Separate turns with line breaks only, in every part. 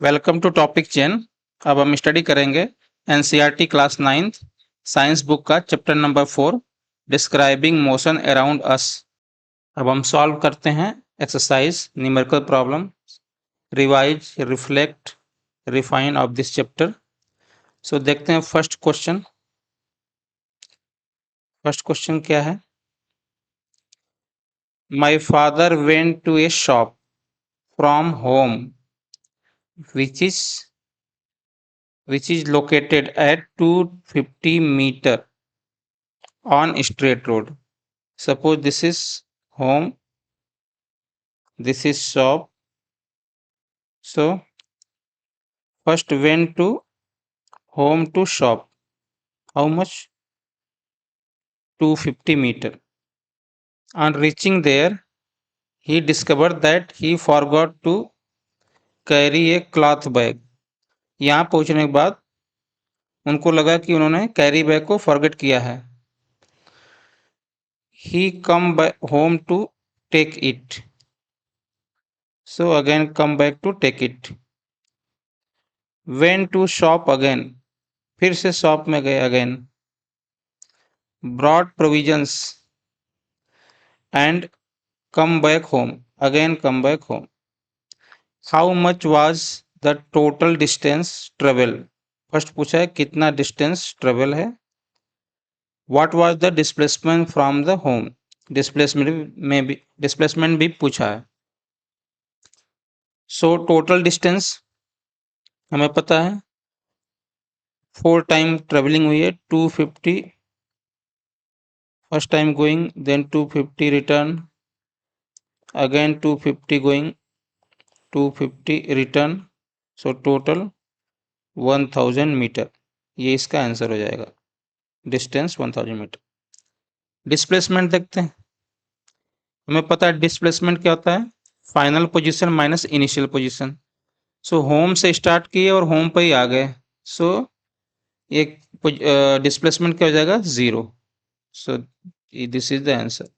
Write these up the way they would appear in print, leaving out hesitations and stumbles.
Welcome to topic chain. अब हम study करेंगे NCERT class 9th science book का chapter number 4 describing motion around us. अब हम सॉल्व करते हैं exercise numerical problem, revise, reflect, refine of this chapter. So देखते हैं फर्स्ट क्वेश्चन। फर्स्ट क्वेश्चन क्या है? My father went to a shop from home which is which is located at 250 meter on straight road. Suppose this is home, this is shop. So first went to home to shop. How much? 250 meter. On reaching there, he discovered that he forgot to carry a cloth bag. यहाँ पहुंचने के बाद उनको लगा कि उन्होंने carry bag को forget किया है. He come back home to take it. So again come back to take it. Went to shop again. फिर से शॉप में गए again. Brought provisions and come back home. Again come back home. How much was the total distance travel? First पूछा है कितना distance travel है. What was the displacement from the home? Displacement भी पूछा है. सो टोटल डिस्टेंस हमें पता है 4 टाइम ट्रेवलिंग हुई है. 250 first time going, then 250 return, again 250 going, 250 return. So total 1000 metre. ये इसका आंसर हो जाएगा. Distance 1000 metre. डिस्प्लेसमेंट देखते हैं. हमें पता है डिस्प्लेसमेंट क्या होता है, final position minus initial position. So home से स्टार्ट किए और होम पे ही आ गए. सो एक डिस्प्लेसमेंट क्या हो जाएगा, 0. So this is the answer.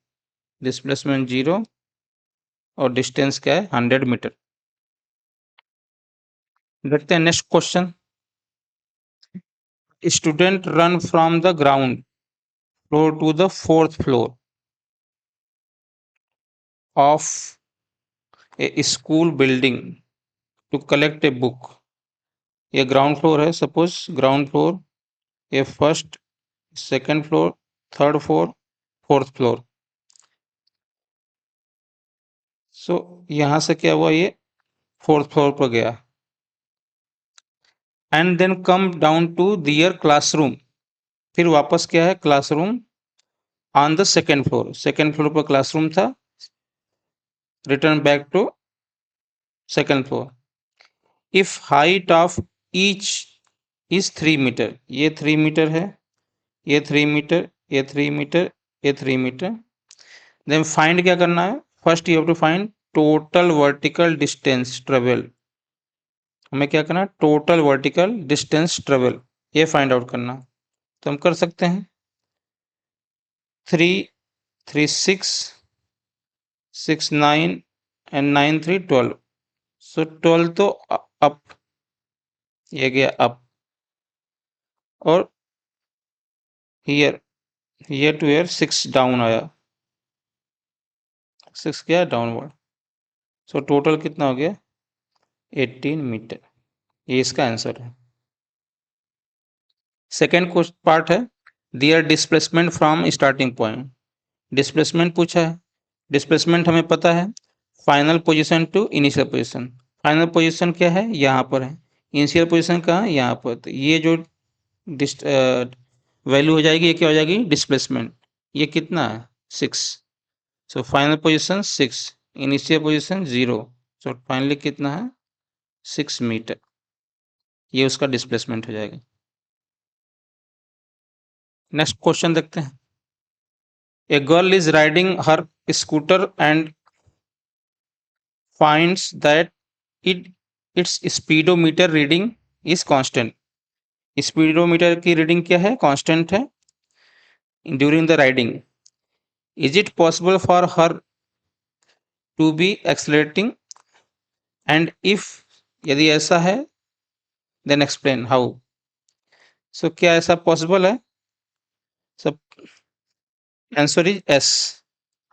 Displacement 0 और डिस्टेंस क्या है, 100 मीटर. देखते हैं next question. Student run from the ground floor to the 4th floor of a school building to collect a book. ये ग्राउंड फ्लोर है. सपोज ग्राउंड फ्लोर, ये first, second floor, third floor, 4th floor. So यहां से क्या हुआ, ये 4th floor पर गया. And then come down to their classroom. फिर वापस क्या है, classroom on the second floor. Second floor पर क्लासरूम था. Return back to second floor. If height of each is 3 metre. ये 3 मीटर है, ये 3 मीटर, ये 3 मीटर, ये 3 मीटर. देन फाइंड क्या करना है, first you have to find total vertical distance travel. हमें क्या करना है, टोटल वर्टिकल डिस्टेंस ट्रेवल, ये फाइंड आउट करना. तो हम कर सकते हैं 3 3 6 6 9 एंड 9 3 12. सो 12 तो अप, ये गया अप, और here here to here 6 down आया, 6 क्या डाउनवर्ड. सो टोटल कितना हो गया, 18 मीटर. ये इसका आंसर है. सेकेंड पार्ट है their displacement from starting point. Displacement पूछा है. डिस्प्लेसमेंट हमें पता है final position to initial position. Final position क्या है, यहाँ पर है. इनिशियल पोजीशन कहाँ है, यहाँ पर. तो ये जो वैल्यू हो जाएगी, ये क्या हो जाएगी, डिस्प्लेसमेंट. ये कितना है, 6. So final position 6, initial position 0. So finally कितना है, 6 मीटर. ये उसका डिस्प्लेसमेंट हो जाएगा. नेक्स्ट क्वेश्चन देखते हैं. A girl is riding her scooter and finds that its speedometer reading is constant. Speedometer की रीडिंग क्या है, कांस्टेंट है during the riding. Is it possible for her to be accelerating, and if यदि ऐसा है then explain how. सो क्या ऐसा possible है? सब आंसर इज एस।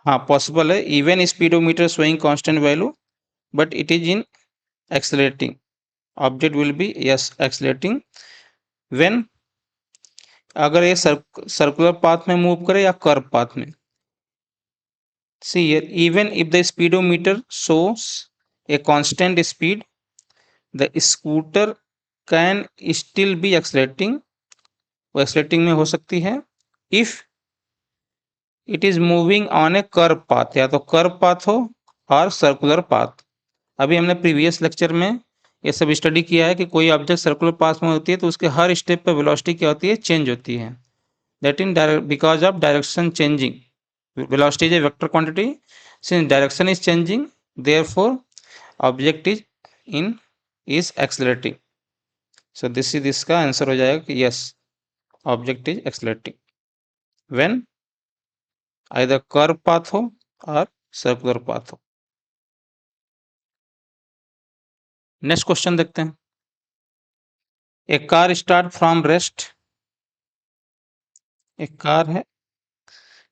हाँ पॉसिबल है। Even speedometer showing constant value but it is in accelerating, object will be yes accelerating when, अगर ये सर्कुलर पाथ में मूव करे या कर्व पाथ में। See here, even if the speedometer shows a constant speed, the scooter can still be accelerating, वो accelerating में हो सकती है if it is moving on a curve path, या तो curve path हो और circular path। अभी हमने प्रीवियस लेक्चर में ये सब स्टडी किया है कि कोई ऑब्जेक्ट सर्कुलर पाथ में होती है तो उसके हर स्टेप पर वेलोसिटी क्या होती है? चेंज होती है। That in because of direction changing, velocity is a vector quantity, since direction is changing therefore object is accelerating। so this का आंसर हो जाएगा कि yes object is accelerating when either curve path हो और circular path हो। Next question देखते हैं। ए car start from rest, एक कार है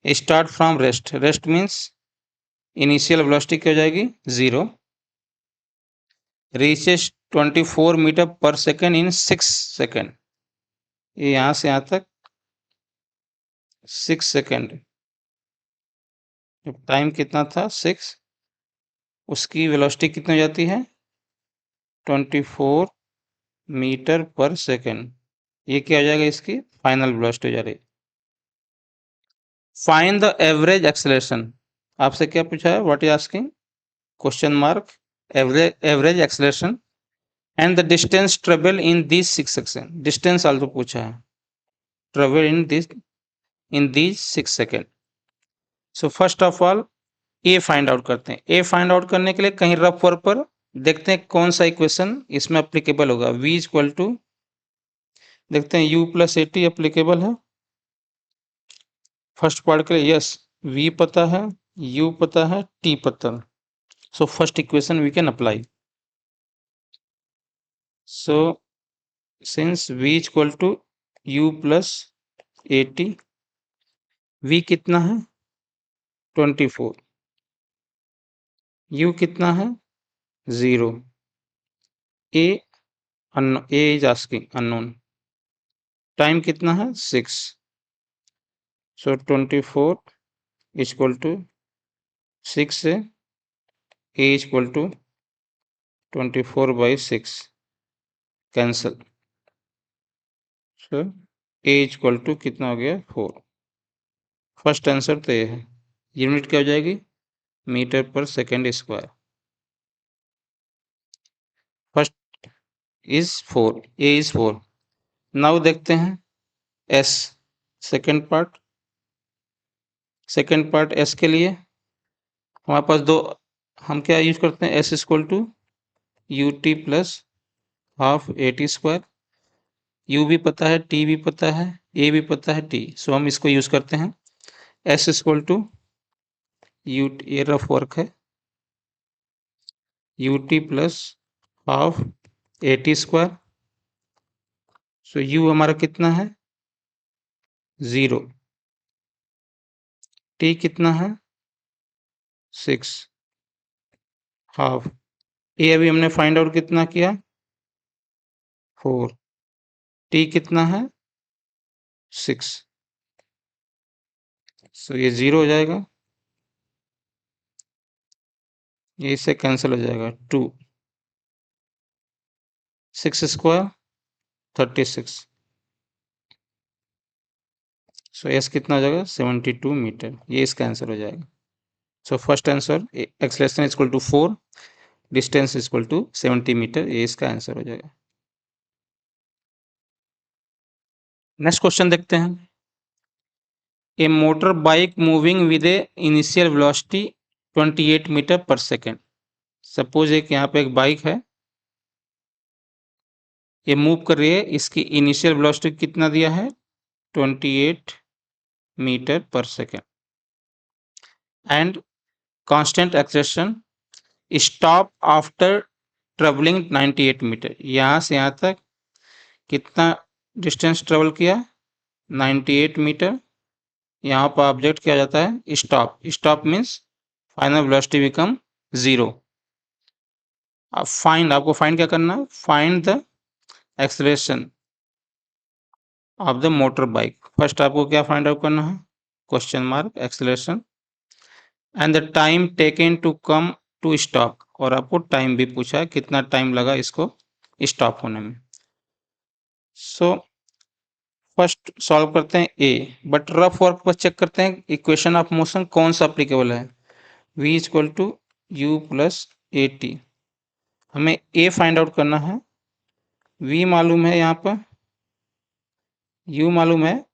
start from rest, rest means initial velocity क्या हो जाएगी? 0, reaches 24 metre per second in 6 second, ये यहां से यहां तक 6 सेकेंड, टाइम कितना था? 6, उसकी वेलोसिटी कितनी हो जाती है? 24 मीटर पर सेकेंड, ये क्या हो जाएगा? इसकी फाइनल वेलोसिटी हो जा रही। फाइंड द एवरेज एक्सेलरेशन, आपसे क्या पूछा है? What is asking? Question mark average acceleration and the distance travel in this 6 second, distance also पूछा है, travel in this 6 second. So first of all A find out करते हैं। ए find out करने के लिए कहीं रफ वर्क पर देखते हैं कौन सा इक्वेशन इसमें अप्लीकेबल होगा। v इक्वल टू, देखते हैं u plus a T applicable है फर्स्ट पार्ट के लिए। यस, v पता है, u पता है, t पता है। So first equation we can apply. So since v equal to u plus a t, v कितना है? 24, u कितना है? 0, a is asking unknown, time कितना है? 6, सो 24 इक्वल टू 6 से a equal to 24/6 cancel, so a equal to कितना हो गया? 4। फर्स्ट आंसर तो ये है। यूनिट क्या हो जाएगी? Metre per second square. First is 4, a is 4। Now देखते हैं s, second part. Second part s के लिए हमारे पास दो, हम क्या यूज करते हैं? s equal to u t plus half a t square. u भी पता है, t भी पता है, a भी पता है, t, सो हम इसको यूज करते हैं। s इक्वल टू यू, ये रफ वर्क है, you t plus half a t square. So u हमारा कितना है? 0, t कितना है? 6, हाफ, a अभी हमने फाइंड आउट कितना किया? 4, t कितना है? 6, सो ये 0 हो जाएगा, ये इससे कैंसिल हो जाएगा। 2, 6 स्क्वायर 36, सो s कितना हो जाएगा? 72 मीटर, ये इसका आंसर हो जाएगा। So first answer acceleration equal to 4, distance equal to 70 metre, ये इसका आंसर हो जाएगा। नेक्स्ट क्वेश्चन देखते हैं। A motor bike moving with a initial velocity 28 metre per second. Suppose एक यहाँ पे एक बाइक है, ये मूव कर रही है, इसकी इनिशियल वेलोसिटी कितना दिया है? 28 metre per second and constant acceleration, stop after travelling 98 metre, यहाँ से यहाँ तक कितना डिस्टेंस ट्रेवल किया 98 मीटर। यहाँ पर ऑब्जेक्ट क्या जाता है stop, stop means final velocity become 0। अब फाइंड, आपको फाइंड क्या करना है, find the acceleration of the motorbike. First आपको क्या फाइंड आउट करना है, question mark acceleration and the time taken to come to stop, और आपको टाइम भी पूछा है कितना टाइम लगा इसको स्टॉप होने में। सो फर्स्ट सॉल्व करते हैं ए, बट रफ वर्क पर चेक करते हैं इक्वेशन ऑफ मोशन कौन सा अप्लीकेबल है। v equal to u plus a t, हमें ए फाइंड आउट करना है। v मालूम है, यहाँ पर u मालूम है,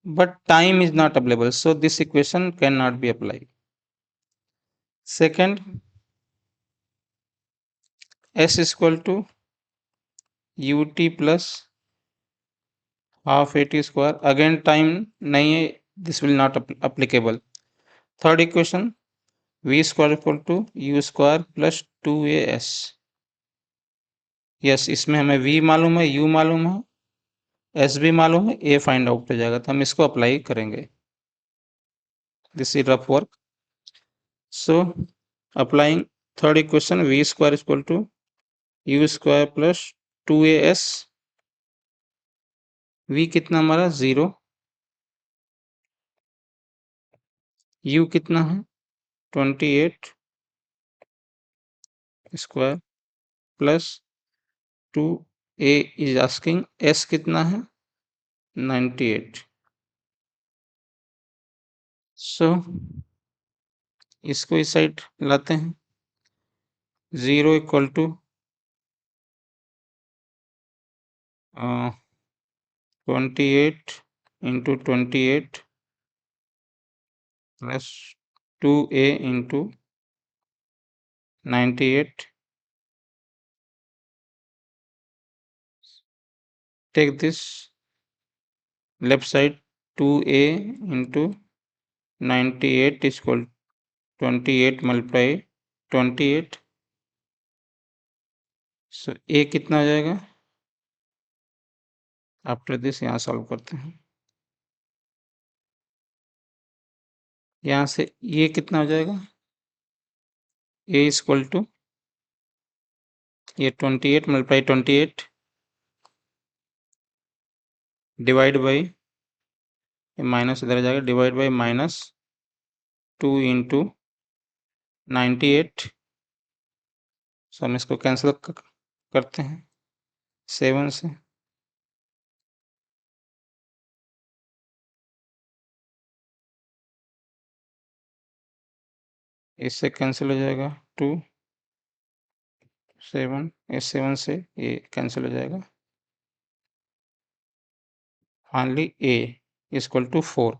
but time is not available, so this equation cannot be applied. Second, s is equal to ut plus half at square, again time नहीं है, this will not applicable. Third equation, v square equal to u square plus 2as, yes इसमें हमें v मालूम है, u मालूम है, s भी मालूम है, a फाइंड आउट हो जाएगा, तो हम इसको अप्लाई करेंगे। This is rough work. So applying third equation, v square is equal to u square plus 2as, v कितना हमारा 0, u कितना है 28 square plus 2a is asking s कितना है 98। सो इसको इस साइड लाते हैं, 0 equal to 28 into 28 plus 2a into 98, take this left side 2a into 98 is equal 28 multiply 28, so a कितना हो जाएगा, आफ्टर दिस यहाँ सॉल्व करते हैं, यहाँ से ये कितना हो जाएगा, a इज इक्वल टू ये 28 मल्टीप्लाई 28 डिवाइड बाई, माइनस इधर आ जाएगा, डिवाइड बाई माइनस 2 इंटू 98, सो हम इसको कैंसिल करते हैं 7 से, इससे कैंसिल हो जाएगा 2 7, इस 7 से ये कैंसिल हो जाएगा, finally a equal to 4।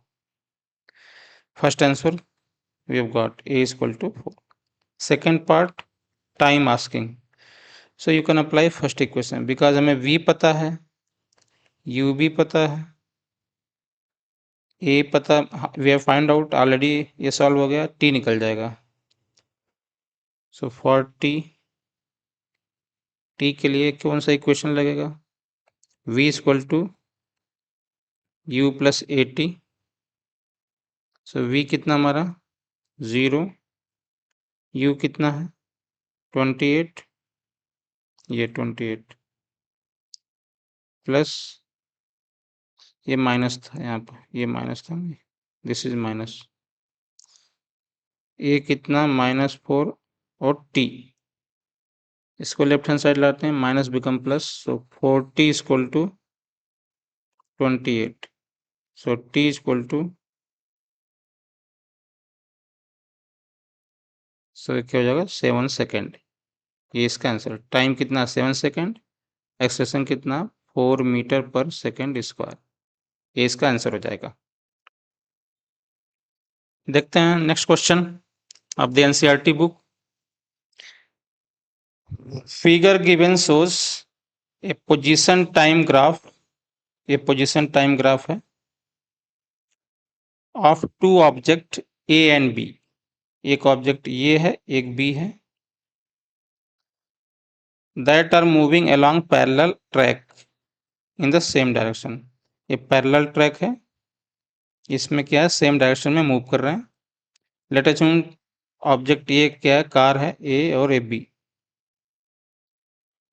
First answer we have got a is equal to 4. Second part, time asking. So you can apply first equation, because हमें v पता है, u भी पता है, a पता, we have find out already, ये solve हो गया, t निकल जाएगा। So for t के लिए कौन सा इक्वेशन लगेगा, v is equal to u plus at, so v कितना हमारा 0, u कितना है 28, ये 28 प्लस ये माइनस था, यहाँ पर ये माइनस था, दिस इज माइनस, ए कितना -4 और t, इसको लेफ्ट हैंड साइड लाते हैं, minus become plus, so 40 equal to 28, so t equal to, so क्या हो जाएगा 7 सेकेंड, ये इसका आंसर। टाइम कितना 7 सेकेंड, एक्सप्रेशन कितना 4 मीटर पर सेकेंड स्क्वायर, ये इसका आंसर हो जाएगा। देखते हैं next question of the NCERT book. Figure given shows a position time graph, ये पोजीशन टाइम ग्राफ है of two object A and B, एक ऑब्जेक्ट ये है, एक बी है, that are moving along parallel track in the same direction. ये parallel track है, इसमें क्या है, सेम डायरेक्शन में मूव कर रहे हैं। Let us assume object A क्या है, कार है, ए और A B.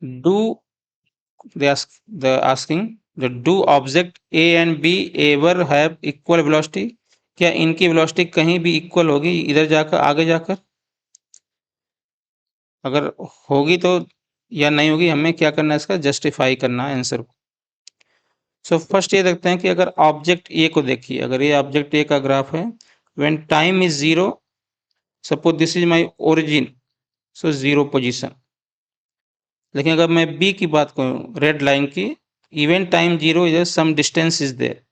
Do the asking that do object A and B ever have equal velocity? क्या इनकी वेलोसिटी कहीं भी इक्वल होगी इधर जाकर, आगे जाकर? अगर होगी तो या नहीं होगी, हमें क्या करना है, इसका जस्टिफाई करना है आंसर को। सो फर्स्ट ये देखते हैं कि अगर ऑब्जेक्ट ए को देखिए, अगर ये ऑब्जेक्ट ए का ग्राफ है, when time is zero, suppose this is my origin, so zero position. लेकिन अगर मैं बी की बात करूं, रेड लाइन की, even time zero is some distance is there.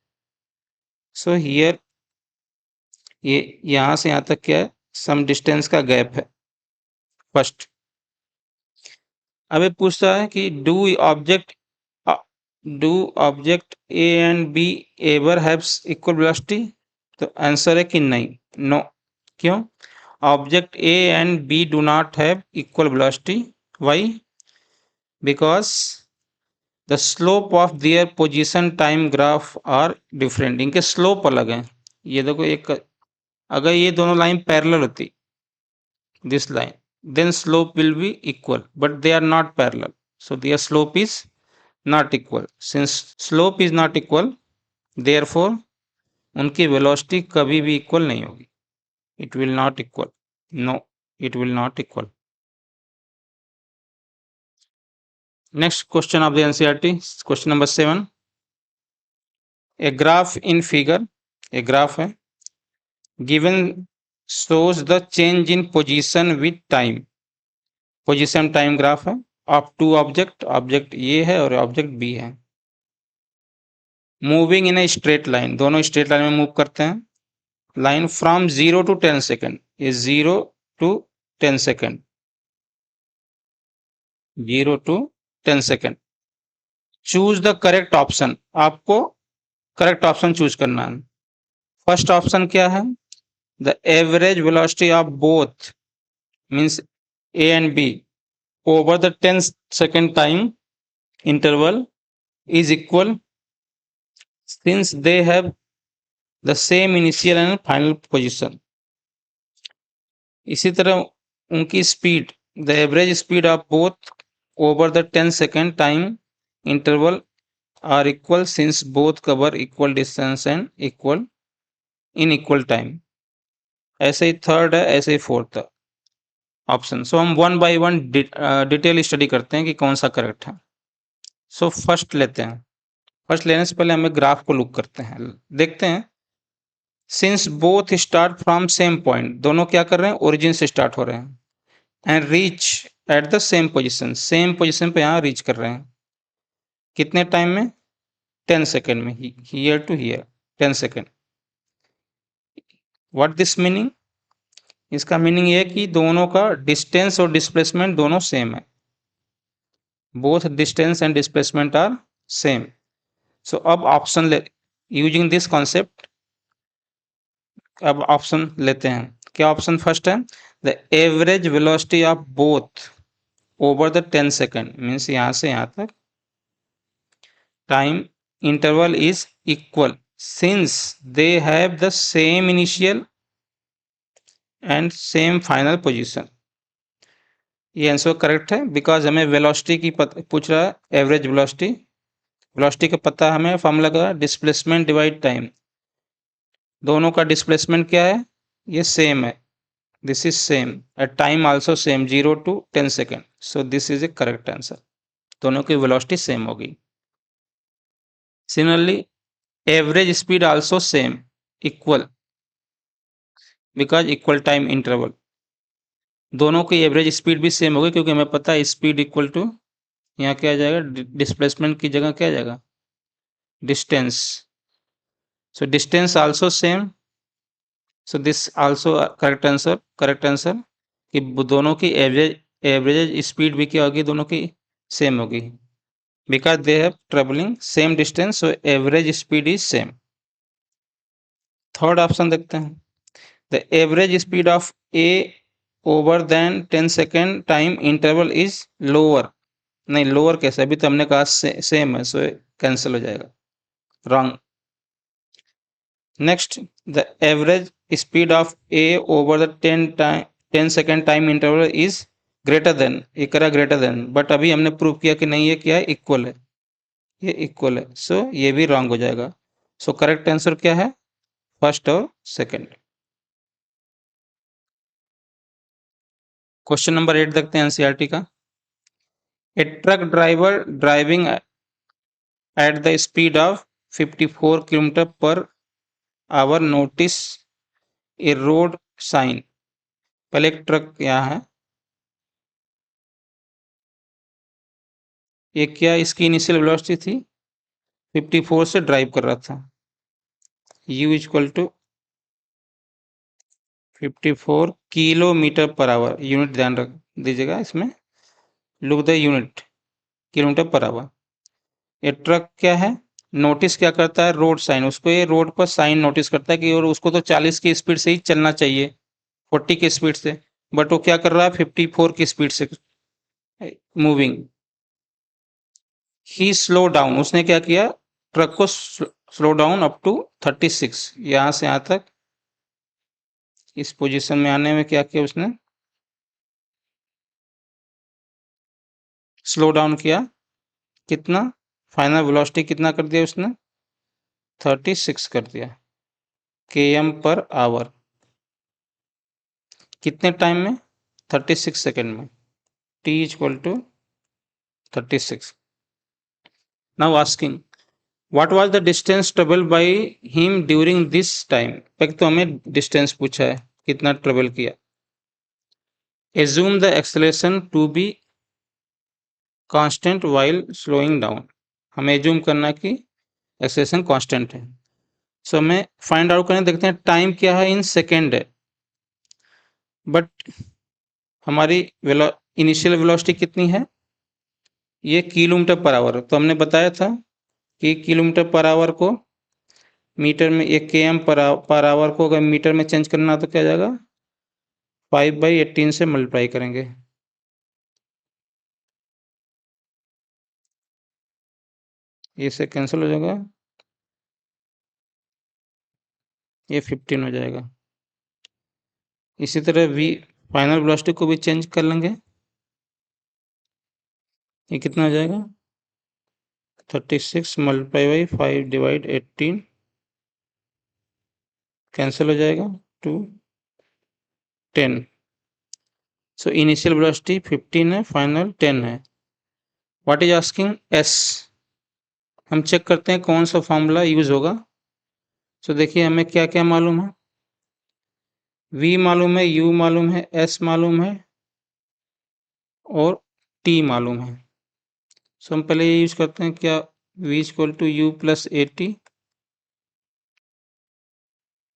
So here ये यहां से यहां तक क्या है, सम डिस्टेंस का गैप है फर्स्ट। अब ये पूछता है कि do object A and B ever haves equal velocity? तो आंसर है कि नहीं, नो। क्यों? Object A and B do not have equal velocity. Why? Because the slope of their position time graph are different. इनके slope अलग हैं। ये देखो, एक अगर ये दोनों लाइन पैरेलल होती, this line, then slope will be equal, but they are not parallel, so their slope is not equal. Since slope is not equal, therefore उनकी velocity कभी भी equal नहीं होगी। It will not equal. No, it will not equal. Next question of the NCERT, question number 7. A graph in figure, a graph है, given shows the change in position with time. Position time graph है of two object, object ये है और object B है। Moving in a straight line, दोनों straight line में move करते हैं। लाइन फ्रॉम 0 to 10 सेकेंड, ये 0 to 10 second, 0 to 10 second. Choose the correct option, आपको करेक्ट ऑप्शन चूज करना है। फर्स्ट ऑप्शन क्या है? The average velocity of both means A and B over the 10 second time interval is equal since they have the same initial and final position. इसी तरह उनकी speed, the average speed of both over the 10 second time interval are equal since both cover equal distance and equal in equal time. ऐसे ही third है, ऐसे ही fourth है option. सो हम one by one detail study करते हैं कि कौन सा करेक्ट है। सो फर्स्ट लेते हैं। फर्स्ट लेने से पहले हमें ग्राफ को लुक करते हैं, देखते हैं। Since both start from same point, दोनों क्या कर रहे हैं, ओरिजिन से स्टार्ट हो रहे हैं, and reach at the same position, same position पे यहाँ रीच कर रहे हैं। कितने टाइम में? 10 सेकेंड में, here to here 10 second. What this meaning? इसका मीनिंग ये है कि दोनों का डिस्टेंस और डिस्प्लेसमेंट दोनों सेम है। Both distance and displacement are same. So अब ऑप्शन ले, यूजिंग दिस कॉन्सेप्ट, अब ऑप्शन लेते हैं। क्या ऑप्शन फर्स्ट है? The average velocity of both over the 10 second means यहां से यहां तक time interval is equal since they have the same initial and same final position. ये आंसर करेक्ट है बिकॉज हमें वेलोसिटी की पूछ रहा है, एवरेज वेलोसिटी। वेलोसिटी का पता हमें फॉर्मूला का डिस्प्लेसमेंट डिवाइड टाइम, दोनों का डिस्प्लेसमेंट क्या है, ये सेम है, this is same at time also same 0 to 10 second, so this is a correct answer। दोनों की velocity same होगी। Similarly average speed also same, equal because equal time interval, दोनों की एवरेज स्पीड भी सेम होगी क्योंकि हमें पता है स्पीड इक्वल टू, यहाँ क्या आ जाएगा, डिस्प्लेसमेंट की जगह क्या आ जाएगा, distance. So distance also same, so this also correct answer. Correct answer कि दोनों की एवरेज स्पीड भी क्या होगी, दोनों की सेम होगी because they have travelling same distance, so average speed is same. Third option देखते हैं। The average speed of A over then 10 second time interval is lower नहीं, लोअर कैसे, अभी तो हमने कहा सेम है, सो कैंसिल हो जाएगा, wrong. Next, the average speed of A over the 10 second time interval is greater than, ये करा ग्रेटर देन, बट अभी हमने प्रूव किया कि नहीं, ये क्या है, इक्वल है, ये इक्वल है, सो ये भी रॉन्ग हो जाएगा। सो करेक्ट आंसर क्या है, फर्स्ट और सेकंड। क्वेश्चन नंबर 8 देखते हैं एनसीईआरटी का। A truck driver driving at the speed of 54 kilometre per hour notice a road sign. पहले एक ट्रक यहाँ है, ये क्या, इसकी इनिशियल वेलोसिटी थी 54 से ड्राइव कर रहा था, u equal to 54 kilometre per hour, unit ध्यान रख दीजिएगा इसमें, look the unit, kilometre per hour. ये ट्रक क्या है, नोटिस क्या करता है, रोड साइन, उसको ये रोड पर साइन नोटिस करता है कि, और उसको तो 40 की स्पीड से ही चलना चाहिए, 40 की स्पीड से, बट वो क्या कर रहा है, 54 की स्पीड से मूविंग। ही स्लो डाउन, उसने क्या किया, ट्रक को स्लो डाउन अप टू 36, यहां से यहां तक, इस पोजीशन में आने में क्या किया उसने, स्लो डाउन किया, कितना, फाइनल वेलोसिटी कितना कर दिया उसने, 36 कर दिया km पर आवर, कितने टाइम में, 36 सेकेंड में, t equal to 36। Now asking what was the distance travel by him during this time. पहले तो हमें डिस्टेंस पूछा है, कितना ट्रेवल किया। Assume the acceleration to be constant while slowing down, हमें एज्यूम करना कि एक्सेलरेशन कांस्टेंट है। सो हमें फाइंड आउट करने, देखते हैं टाइम क्या है, इन सेकेंड है, बट हमारी इनिशियल वेलोसिटी कितनी है, ये किलोमीटर पर आवर, तो हमने बताया था कि किलोमीटर पर आवर को मीटर में, एक km पर आवर को अगर मीटर में चेंज करना तो क्या जाएगा, 5/18 से मल्टीप्लाई करेंगे, ये से कैंसिल हो जाएगा, ये 15 हो जाएगा। इसी तरह v फाइनल वेलोसिटी को भी चेंज कर लेंगे, ये कितना हो जाएगा, 36 मल्टीप्लाई बाई 5/18, कैंसिल हो जाएगा, 2 10। सो इनिशियल वेलोसिटी 15 है, फाइनल 10 है। व्हाट इज आस्किंग s, हम चेक करते हैं कौन सा फॉर्मूला यूज होगा। सो देखिए हमें क्या क्या मालूम है, v मालूम है, u मालूम है, s मालूम है और t मालूम है। सो हम पहले ये यूज करते हैं क्या, v equal to u plus a t,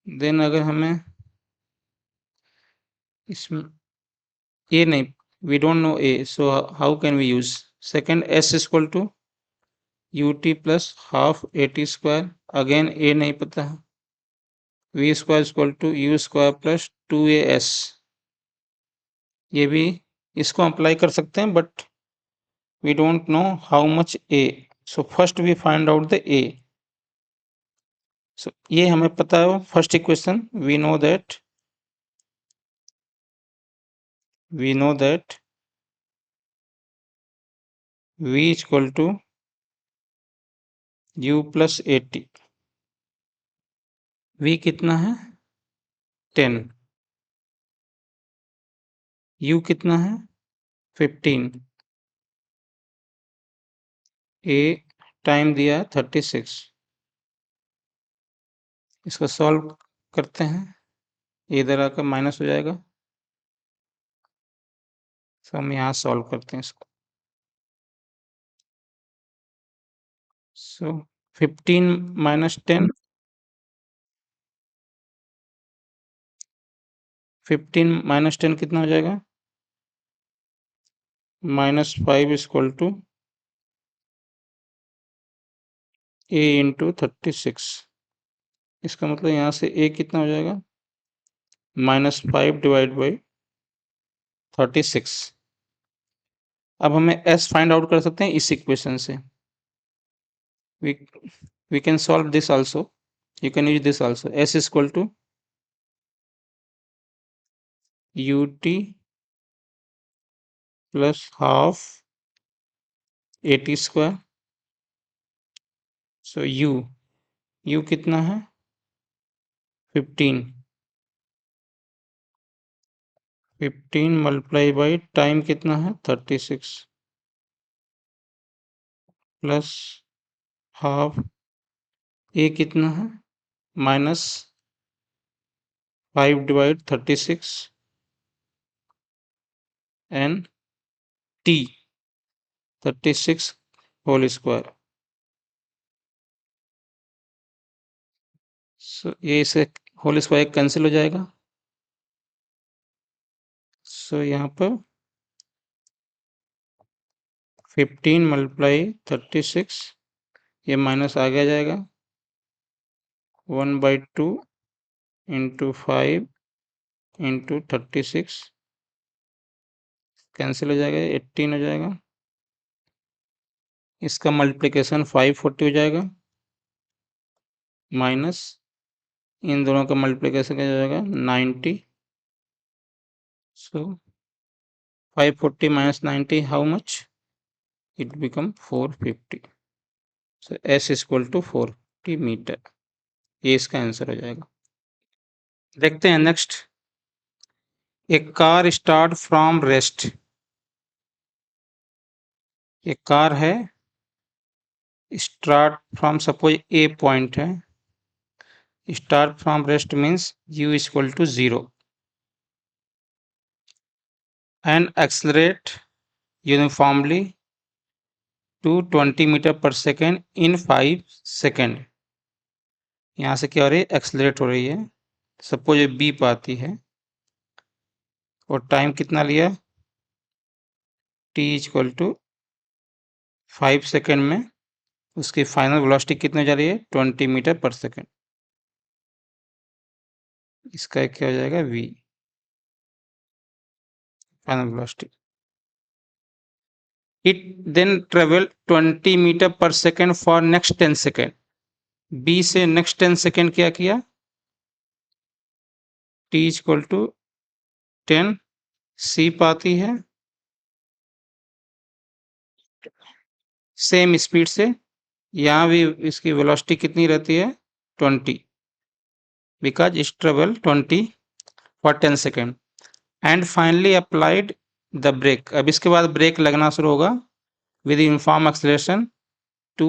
then अगर हमें इसमें ए नहीं, we don't know a, so how can we use second, s equal to u t plus half a t square, again a नहीं पता है, v square equal to u square plus 2as, ये भी इसको apply कर सकते हैं, but we don't know how much a, so first we find out the a, so ये हमें पता है, first equation, we know that v equal to u plus 80, v कितना है 10, u कितना है 15, a टाइम दिया 36, इसको सॉल्व करते हैं, इधर आकर माइनस हो जाएगा, तो हम यहाँ सॉल्व करते हैं इसको। सो 15 माइनस 10, 15 माइनस 10 कितना हो जाएगा, -5 इक्वल टू a इंटू 36, इसका मतलब यहाँ से a कितना हो जाएगा, -5 डिवाइड बाई 36, अब हमें s फाइंड आउट कर सकते हैं इस इक्वेशन से. we can solve this also. You can use this also. S is equal to ut plus half at square. So u कितना है 15 मल्टीप्लाई बाई टाइम कितना है 36 प्लस हाफ ए कितना है minus 5 divide 36 and t 36 whole square. So ये इसे whole square cancel हो जाएगा. सो यहाँ पर 15 मल्टीप्लाई 36 ये माइनस आगे आ जाएगा 1/2 इंटू 5 इंटू 36 कैंसिल हो जाएगा 18 हो जाएगा. इसका मल्टीप्लिकेशन 540 हो जाएगा माइनस इन दोनों का मल्टीप्लिकेशन क्या हो जाएगा 90. सो 540 minus 90 how much? It become 450. So s is equal to 450 metre. ये इसका आंसर हो जाएगा. देखते हैं next. A car start from rest. एक कार है start from suppose a point है. Start from rest means u is equal to 0 and accelerate uniformly to 20 metre per second in 5 second. यहाँ से क्या हो रही है एक्सलरेट हो रही है. सपोज ये बी पर आती है और टाइम कितना लिया t इक्वल टू 5 सेकेंड में उसकी फाइनल वेलोसिटी कितने जा रही है 20 मीटर पर सेकेंड. इसका क्या हो जाएगा v final velocity. It then travel 20 metre per second for next 10 second. b से नेक्स्ट 10 सेकेंड क्या किया t इक्वल टू 10 c पाती है सेम स्पीड से. यहाँ भी इसकी वेलोसिटी कितनी रहती है 20 because it travel 20 for 10 second and finally applied the brake. अब इसके बाद ब्रेक लगना शुरू होगा with uniform acceleration to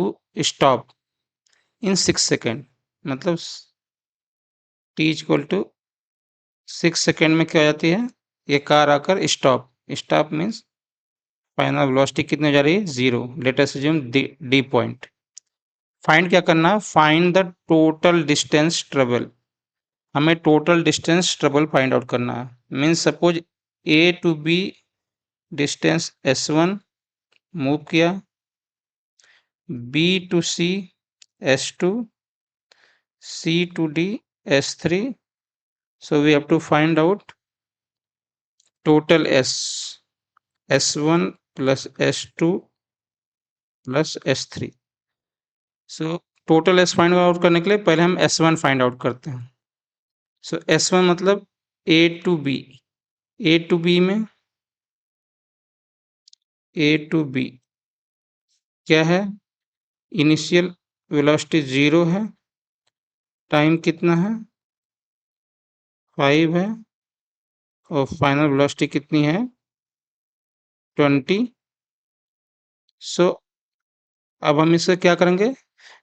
stop in 6 second. मतलब t इक्वल टू 6 सेकेंड में क्या हो जाती है ये कार आकर stop. Stop means final velocity कितनी जा रही है 0. Let us assume D point. Find क्या करना है find the total distance travel. हमें total distance travel find out करना है. Means suppose a to b distance s1 move किया b to c s2 c to d s3. so we have to find out total s1 plus s2 plus s3. so total s find out करने के लिए पहले हम s1 find out करते हैं. so s1 मतलब a to b में a to b क्या है इनिशियल वेलोसिटी 0 है. टाइम कितना है 5 है और फाइनल वेलोसिटी कितनी है 20. सो अब हम इससे क्या करेंगे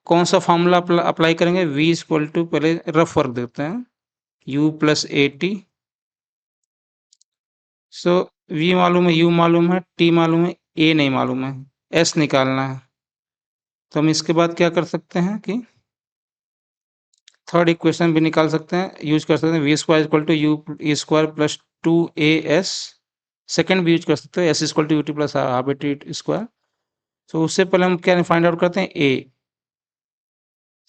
कौन सा फॉर्मूला अप्लाई करेंगे v इक्वल टू पहले रफ वर्क देते हैं u plus at. So v मालूम है u मालूम है t मालूम है a नहीं मालूम है s निकालना है. तो हम इसके बाद क्या कर सकते हैं कि थर्ड इक्वेशन भी निकाल सकते हैं यूज कर सकते हैं v square equal to u square plus 2as. Second भी यूज कर सकते हैं s equal to u t plus half a t square. So उससे पहले हम क्या फाइंड आउट करते हैं a.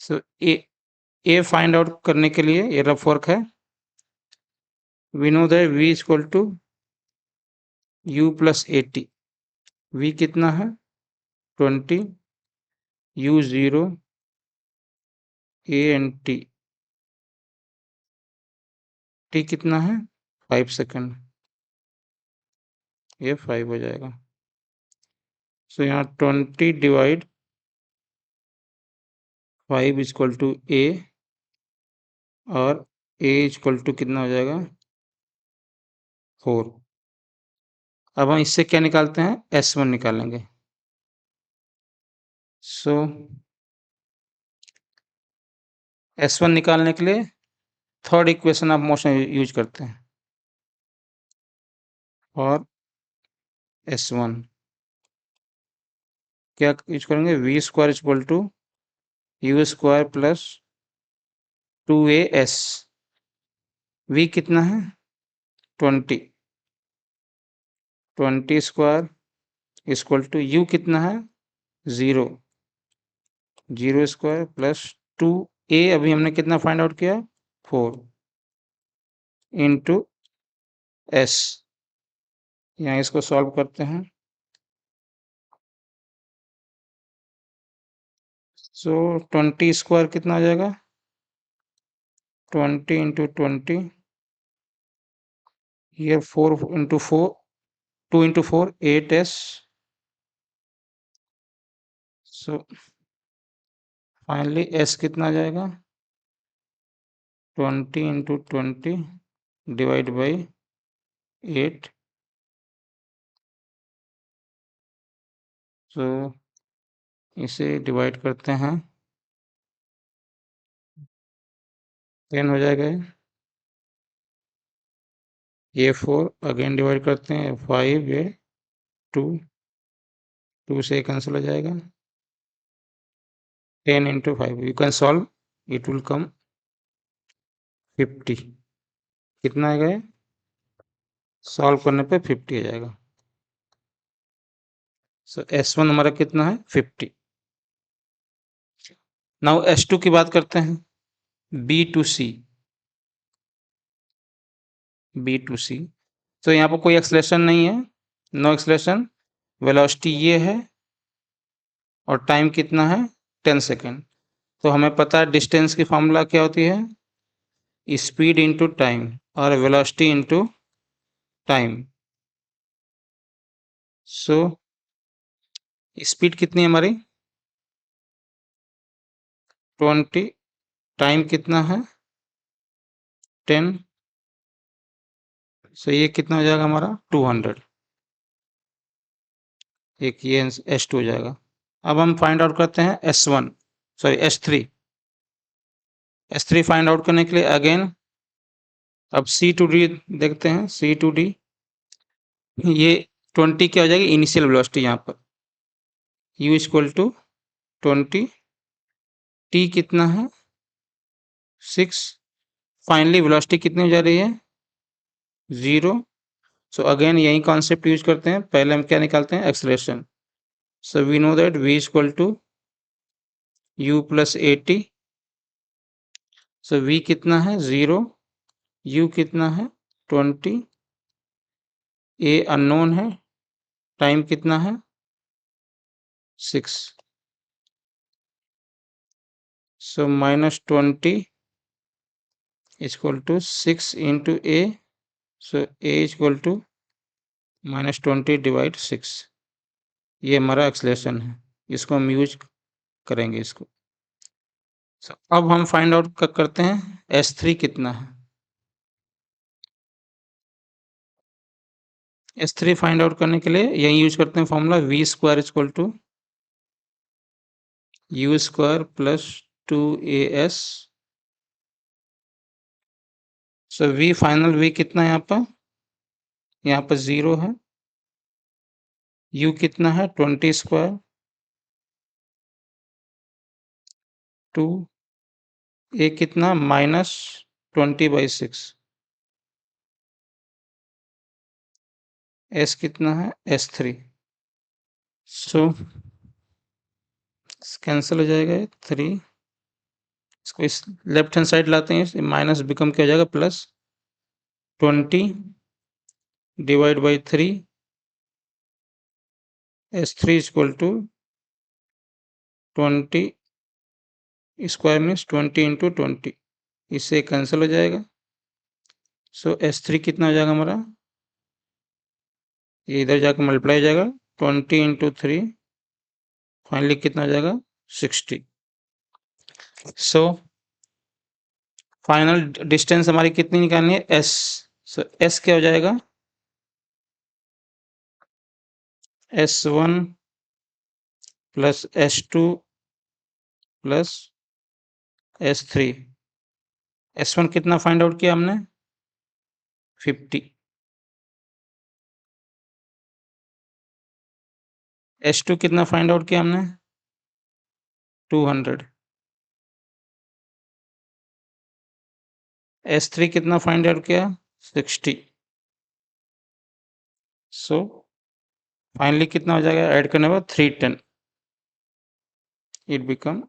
So a find out करने के लिए ये रफ वर्क है. We know that v equal to u plus at v कितना है 20, u 0, a एंड t कितना है 5 सेकेंड, ये 5 हो जाएगा। सो यहाँ 20 डिवाइड 5 इक्वल टू a, और a इक्वल टू कितना हो जाएगा 4। अब हम इससे क्या निकालते हैं S1 निकालेंगे। सो S1 निकालने के लिए third equation of motion use करते हैं, और S1 क्या यूज करेंगे, v square equal to u square plus 2as। v कितना है 20, 20 स्क्वायर इक्वल टू u कितना है 0, 0 स्क्वायर प्लस 2a, अभी हमने कितना फाइंड आउट किया 4 इंटू s। यहाँ इसको सॉल्व करते हैं। सो 20 स्क्वायर कितना आ जाएगा 20 into 20, here 4 into 4, 2 into 4 8s। So finally s कितना आ जाएगा 20 इंटू 20 डिवाइड बाई 8। सो इसे डिवाइड करते हैं 10 हो जाएगा, ये 4 अगेन डिवाइड करते हैं 5, ये 2, 2 से कैंसिल हो जाएगा, 10 into 5 you can solve, it will come 50। कितना आएगा ये सॉल्व करने पे 50 आ जाएगा। सो S1 हमारा कितना है 50। नाउ S2 की बात करते हैं, B to C, B to C। तो यहाँ पर कोई एक्सलेशन नहीं है, नो एक्सलेशन, वेलोसिटी ये है और टाइम कितना है 10 सेकेंड। तो हमें पता है डिस्टेंस की फॉर्मूला क्या होती है, स्पीड इंटू टाइम और velocity into time. So speed कितनी है हमारी 20, टाइम कितना है 10, सो ये कितना हो जाएगा हमारा 200, एक ये S2 हो जाएगा। अब हम फाइंड आउट करते हैं S1, sorry S3। S3 find out करने के लिए अगेन अब C टू D देखते हैं, C टू D, ये 20 क्या हो जाएगी इनिशियल वेलोसिटी, यहाँ पर u इक्वल टू 20, t कितना है 6, फाइनली वेलोसिटी कितनी हो जा रही है 0। सो अगेन यही कॉन्सेप्ट यूज करते हैं, पहले हम क्या निकालते हैं acceleration. So we know that v equal to u plus 80। So v कितना है 0, u कितना है 20, a अननोन है, टाइम कितना है 6। So -20 equal to 6 into a। So a equal to -20 divide 6, ये हमारा एक्सेलरेशन है, इसको हम यूज करेंगे इसको। अब हम फाइंड आउट करते हैं S3 कितना है। S3 फाइंड आउट करने के लिए यही यूज करते हैं formula, v square equal to u square plus 2as। So v final v कितना है यहाँ पर 0 है, u कितना है 20 स्क्वायर 2, a कितना -20/6, s कितना है S3। सो कैंसिल हो जाएगा 3, इसको इस लेफ्ट हैंड साइड लाते हैं, माइनस बिकम क्या हो जाएगा +20 divide by 3 S3 equal to 20 square means 20 into 20, इससे कैंसिल हो जाएगा। सो S3 कितना हो जाएगा हमारा, ये इधर जाकर मल्टीप्लाई हो जाएगा 20 इंटू 3, फाइनली कितना हो जाएगा 60। सो फाइनल डिस्टेंस हमारी कितनी निकालनी है, S। सो S क्या हो जाएगा, S1 plus S2 plus S3। S1 कितना फाइंड आउट किया हमने, 50। S2 कितना फाइंड आउट किया हमने, 200। S3 कितना फाइंड आउट किया, 60। सो फाइनली कितना हो जाएगा, ऐड करने के बाद 310, इट बिकम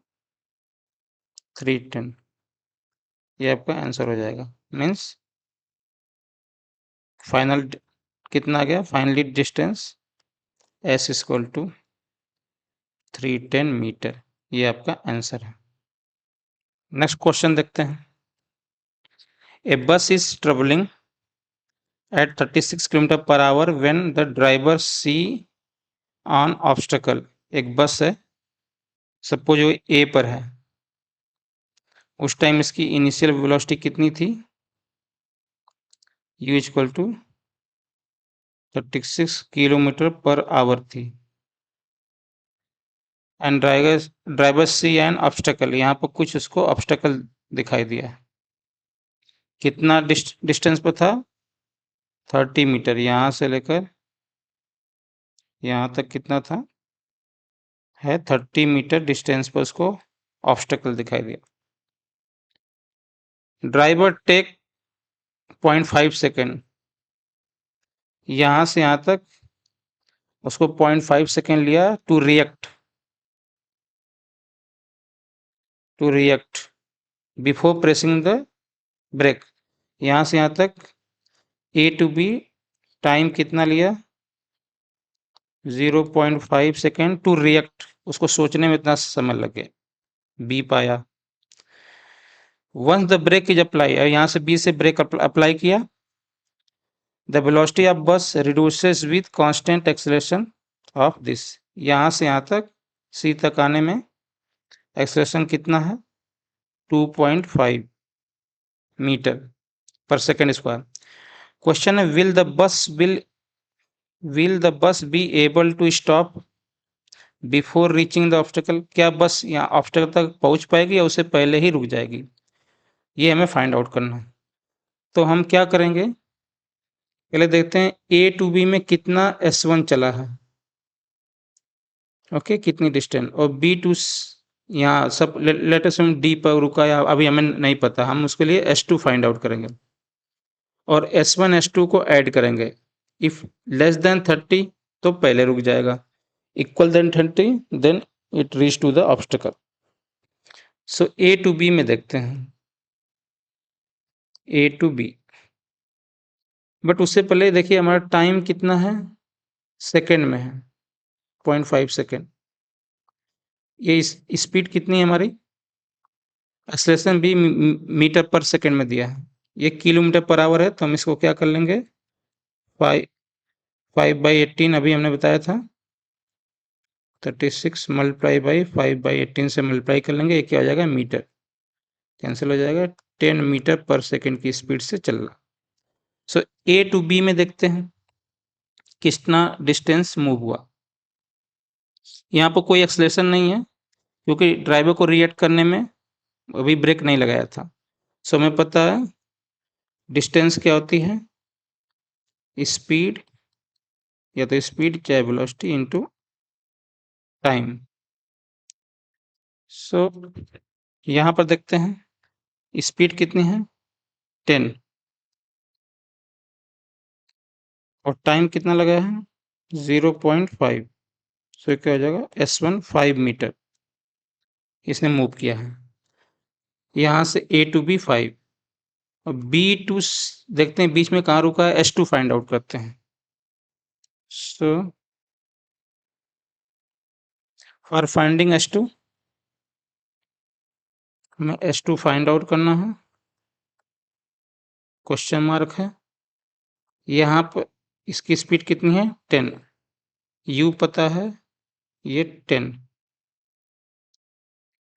310। ये आपका आंसर हो जाएगा। मीन्स फाइनल कितना आ गया, finally distance S equal to 310 metre. ये आपका आंसर है। नेक्स्ट क्वेश्चन देखते हैं। ए बस is travelling at 36 km per hour when the driver see an obstacle। एक बस है, सपोज वो ए पर है, उस टाइम इसकी इनिशियल वेलोसिटी कितनी थी, u equal to 36 kilometre per hour थी। And driver see an obstacle, यहाँ पर कुछ उसको ऑब्स्टेकल दिखाई दिया। कितना डिस्टेंस पर था, 30 मीटर। यहाँ से लेकर यहाँ तक कितना था, है 30 मीटर डिस्टेंस पर उसको ऑब्स्टेकल दिखाई दिया। ड्राइवर टेक 0.5 सेकेंड, यहाँ से यहाँ तक उसको 0.5 सेकेंड लिया to react before pressing the brake. यहाँ से यहाँ तक ए टू बी टाइम कितना लिया, 0.5 सेकेंड टू रिएक्ट, उसको सोचने में इतना समय लगे, बी पाया। Once the brake is apply, यहाँ से बी से ब्रेक अप्लाई किया, the velocity of bus reduces with constant acceleration of this. यहाँ से यहाँ तक सी तक आने में एक्सेलरेशन कितना है, 2.5 metre per second square. Question है, will the bus be able to stop before reaching the obstacle. क्या बस यहाँ ऑब्स्टेकल तक पहुंच पाएगी या उससे पहले ही रुक जाएगी, ये हमें फाइंड आउट करना है। तो हम क्या करेंगे, पहले देखते हैं ए टू बी में कितना S1 चला है, ओके, कितनी डिस्टेंस, और बी टू यहाँ सब लेटेस्ट हम डी पर रुका या अभी हमें नहीं पता, हम उसके लिए S2 फाइंड आउट करेंगे और S1 S2 को ऐड करेंगे। इफ लेस देन 30 तो पहले रुक जाएगा, equal then 30 then it reach to the obstacle. So A to B में देखते हैं, ए टू बी, बट उससे पहले देखिए हमारा टाइम कितना है, सेकेंड में है, 0.5 सेकेंड। ये स्पीड कितनी है हमारी, एक्सेलरेशन भी मीटर पर सेकेंड में दिया है, ये किलोमीटर पर आवर है, तो हम इसको क्या कर लेंगे, 5/18 अभी हमने बताया था, 36 मल्टीप्लाई बाई 5/18 से मल्टीप्लाई कर लेंगे, ये क्या हो जाएगा, मीटर, कैंसिल हो जाएगा, 10 मीटर पर सेकेंड की स्पीड से चल रहा। सो ए टू बी में देखते हैं कितना डिस्टेंस मूव हुआ। यहाँ पर कोई एक्सेलरेशन नहीं है क्योंकि ड्राइवर को रिएक्ट करने में अभी ब्रेक नहीं लगाया था। सो हमें पता है डिस्टेंस क्या होती है, स्पीड, या तो स्पीड चाहे वेलोसिटी इनटू टाइम। सो यहाँ पर देखते हैं स्पीड कितनी है, 10, और टाइम कितना लगा है, 0.5। सो क्या हो जाएगा, S1 5 मीटर इसने मूव किया है। यहाँ से ए टू बी 5 और बी टू देखते हैं बीच में कहाँ रुका है, S2 फाइंड आउट करते हैं। सो फॉर फाइंडिंग S2 हमें S2 फाइंड आउट करना है, क्वेश्चन मार्क है। यहाँ पर इसकी स्पीड कितनी है 10, u पता है ये 10,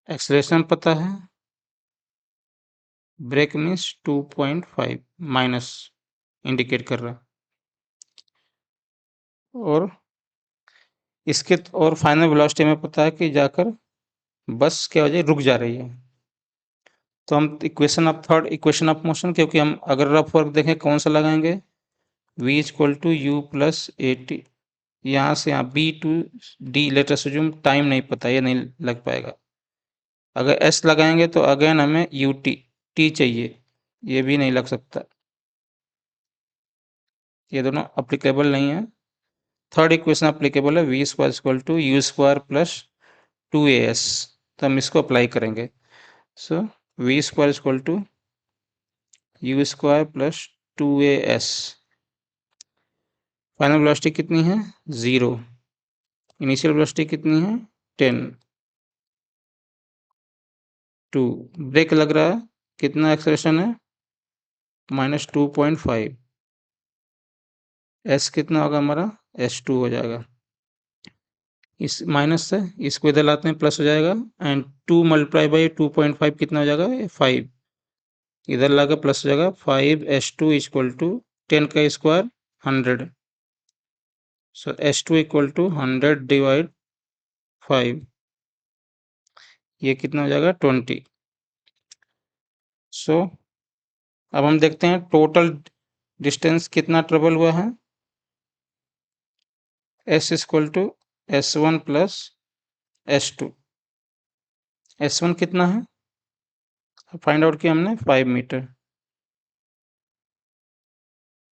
एक्सेलरेशन पता है, ब्रेक मीन्स 2.5 माइनस इंडिकेट कर रहा है, और इसके और फाइनल वेलोसिटी में पता है कि जाकर बस क्या हो जाए रुक जा रही है। तो हम equation of third equation of motion, क्योंकि हम अगर रफ वर्क देखें कौन सा लगाएंगे, v equal to u plus a t, यहाँ से यहाँ B to D let us assume, time नहीं पता, ये नहीं लग पाएगा। अगर s लगाएंगे तो अगेन हमें यू टी टी चाहिए, ये भी नहीं लग सकता, ये दोनों अप्लीकेबल नहीं है। थर्ड इक्वेशन अप्लीकेबल है, v square equal to u square plus 2as, तो हम इसको अप्लाई करेंगे। So v square equal to u square plus 2as, final velocity कितनी है 0, इनिशियल वेलोसिटी कितनी है 10, 2, ब्रेक लग रहा है, कितना एक्सेलरेशन है -2.5, s कितना होगा हमारा s2 हो जाएगा, इस माइनस से इसको इधर लाते हैं प्लस हो जाएगा, एंड 2 मल्टीप्लाई बाई 2.5 कितना हो जाएगा 5, इधर लाकर प्लस हो जाएगा 5s2 इक्वल टू 10 का square 100, so s2 equal to 100 divide 5, ये कितना हो जाएगा 20। सो अब हम देखते हैं टोटल डिस्टेंस कितना ट्रेवल हुआ है, s equal to s1 plus s2, s1 कितना है फाइंड आउट किया हमने 5 मीटर,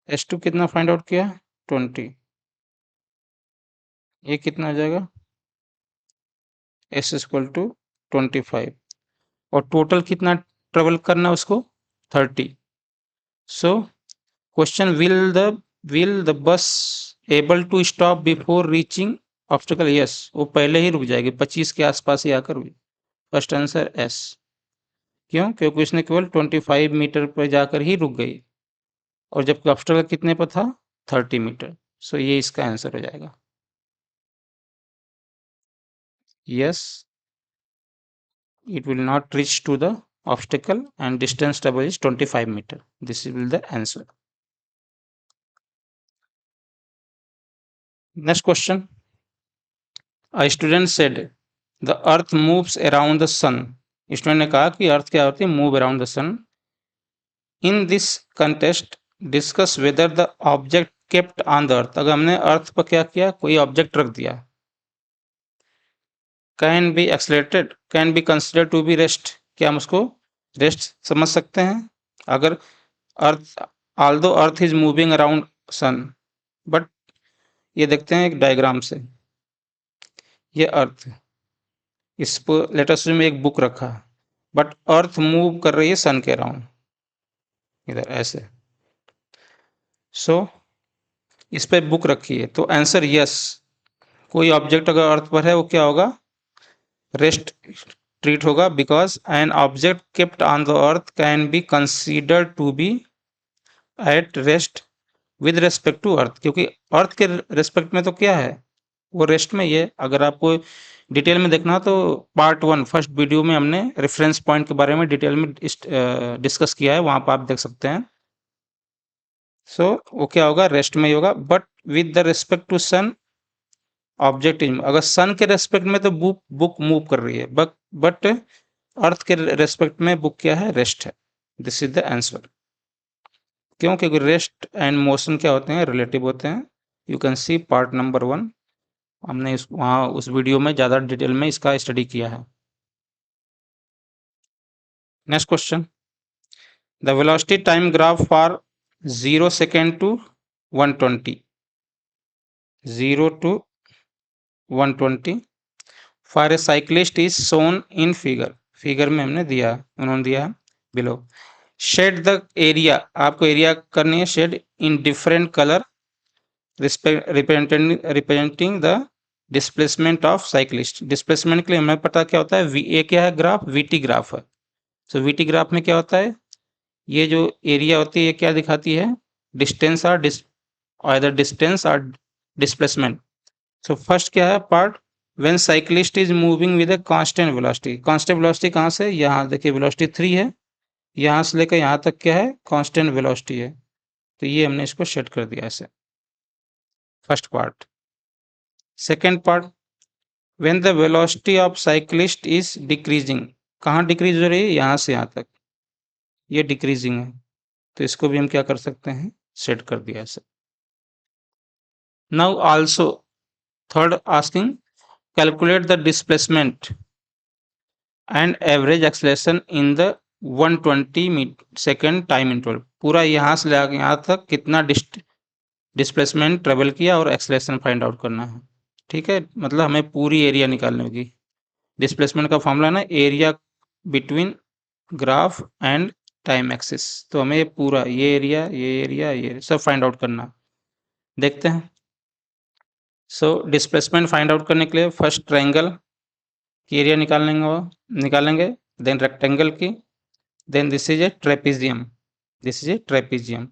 s2 कितना फाइंड आउट किया 20, ये कितना आ जाएगा s इक्वल टू 25, और टोटल कितना ट्रेवल करना उसको 30। So question, will the bus able to stop before reaching obstacle, yes, वो पहले ही रुक जाएगी 25 के आसपास ही आकर हुई। फर्स्ट आंसर एस, क्यों, क्योंकि उसने केवल 25 मीटर पर जाकर ही रुक गई, और जबकि ऑब्स्टिकल कितने पर था 30 मीटर। सो ये इसका आंसर हो जाएगा, yes, it will not reach to the obstacle and distance travel is 25 meter. This will the answer. Next question. A student said the earth moves around the sun. Student ने कहा कि earth क्या होती है, move around the sun. In this contest discuss whether the object kept on the earth, अगर हमने अर्थ पर क्या किया, कोई ऑब्जेक्ट रख दिया, can be accelerated, can be consider to be rest, क्या हम उसको रेस्ट समझ सकते हैं। अगर earth, although earth is moving around sun, but ये देखते हैं एक डायग्राम से, ये अर्थ, इस पर लेटेस्ट में एक बुक रखा, बट अर्थ मूव कर रही है सन के अराउंड, इधर ऐसे। सो इस पे बुक रखी है, तो आंसर यस, कोई ऑब्जेक्ट अगर अर्थ पर है वो क्या होगा, रेस्ट ट्रीट होगा, because an object kept on the earth can be considered to be at rest with respect to earth, क्योंकि अर्थ के रेस्पेक्ट में तो क्या है, वो रेस्ट में ये। अगर आपको डिटेल में देखना तो पार्ट 1 फर्स्ट वीडियो में हमने रेफरेंस पॉइंट के बारे में डिटेल में डिस्कस किया है, वहां पर आप देख सकते हैं। सो वो क्या होगा, रेस्ट में ही होगा, but with the respect to sun object is, अगर सन के रेस्पेक्ट में तो बुक मूव कर रही है, बट अर्थ के रेस्पेक्ट में बुक क्या है, रेस्ट है। दिस इज द आंसर, क्यों, क्योंकि रेस्ट एंड मोशन क्या होते हैं, रिलेटिव होते हैं। You can see part number 1, हमने वहाँ उस वीडियो में ज़्यादा डिटेल में इसका स्टडी किया है। Next question, the velocity time graph for 0 second to 120, 0 to 120 for a cyclist is shown in figure, figure में हमने दिया, उन्होंने दिया बिलो। शेड द एरिया, आपको एरिया करनी है shade in different colour representing the displacement of cyclist. Displacement के लिए हमें पता क्या होता है, ए क्या है, ग्राफ, वीटी ग्राफ है। सो वीटी ग्राफ में क्या होता है, ये जो एरिया होती है ये क्या दिखाती है, डिस्टेंस और डिस्टेंस और डिस्प्लेसमेंट। सो फर्स्ट क्या है part, when cyclist is moving with a constant velocity. Constant velocity कहाँ से, यहाँ देखिए वेलोसिटी 3 है, यहाँ से लेकर यहाँ तक क्या है, कांस्टेंट वेलोसिटी है। तो ये हमने इसको सेट कर दिया ऐसे, first part. Second part, when the velocity of cyclist is decreasing. कहाँ डिक्रीज हो रही है, यहाँ से यहाँ तक, ये डिक्रीजिंग है। तो इसको भी हम क्या कर सकते हैं, सेट कर दिया ऐसे। Now also third asking, calculate the displacement and average acceleration in the 120 second time interval. पूरा यहाँ से लेकर यहाँ तक कितना डिस्प्लेसमेंट ट्रेवल किया और एक्सेलरेशन फाइंड आउट करना है। ठीक है, मतलब हमें पूरी एरिया निकालनी होगी। डिस्प्लेसमेंट का फॉर्मूला ना, area between graph and time axis. तो हमें पूरा ये एरिया ये सब फाइंड आउट करना। देखते हैं। सो डिस्प्लेसमेंट फाइंड आउट करने के लिए फर्स्ट ट्रायंगल की एरिया निकालेंगे, देन रेक्टेंगल की, then this is a trapezium.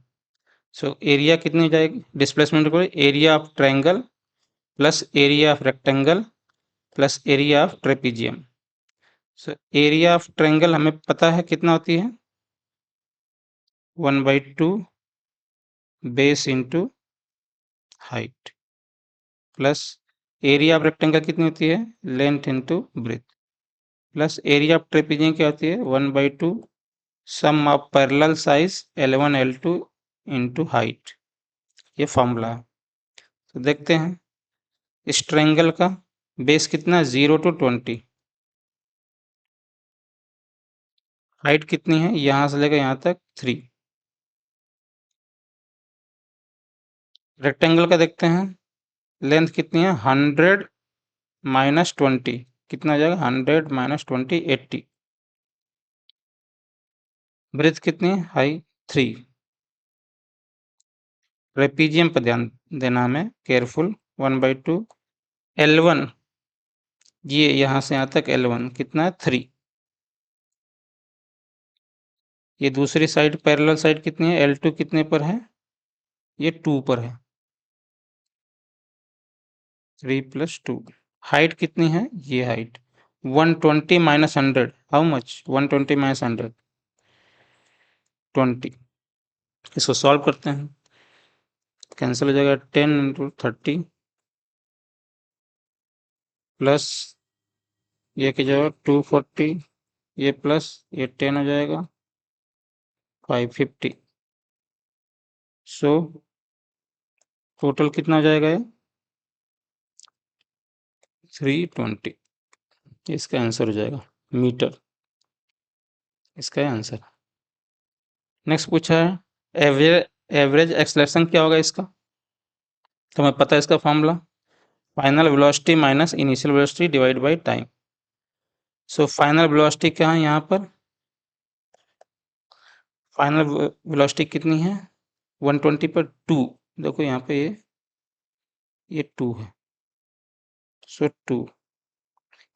So area कितनी हो जाएगी, डिस्प्लेसमेंट को area of triangle plus area of rectangle plus area of trapezium. So area of triangle हमें पता है कितना होती है, 1/2 base into height, plus area of rectangle कितनी होती है, length into breadth, plus area of trapezium क्या होती है, 1/2 sum of parallel size L1 L2 into height. ये फॉर्मूला है। तो देखते हैं, इस ट्रायंगल का बेस कितना, 0 to 20, हाइट कितनी है, यहाँ से लेकर यहाँ तक 3। रेक्टेंगल का देखते हैं, लेंथ कितनी है, 100 माइनस 20, कितना हो जाएगा, 100 माइनस 20 80। ब्रेथ कितनी है, हाई 3। ट्रेपीजियम पर ध्यान देना हमें, केयरफुल, 1/2 L1, ये यहाँ से यहाँ तक L1 कितना है, 3। ये दूसरी साइड पैरेलल साइड कितनी है, L2 कितने पर है, ये 2 पर है, 3 + 2। हाइट कितनी है, ये height 120 minus 100, how much, 120 minus 100 20। इसको सॉल्व करते हैं, कैंसिल हो जाएगा, 10 × 30 प्लस ये की जगह 240, ये प्लस ये 10 हो जाएगा 550। सो टोटल कितना हो जाएगा, ये 320। इसका आंसर हो जाएगा मीटर, इसका आंसर। नेक्स्ट पूछा है एवरेज एक्सेलरेशन क्या होगा इसका, तो हमें पता है इसका formula, final velocity minus initial velocity divide by time. So final velocity क्या है, यहाँ पर फाइनल वेलोसिटी कितनी है, 120 पर 2, देखो यहाँ पे ये 2 है, सो 2।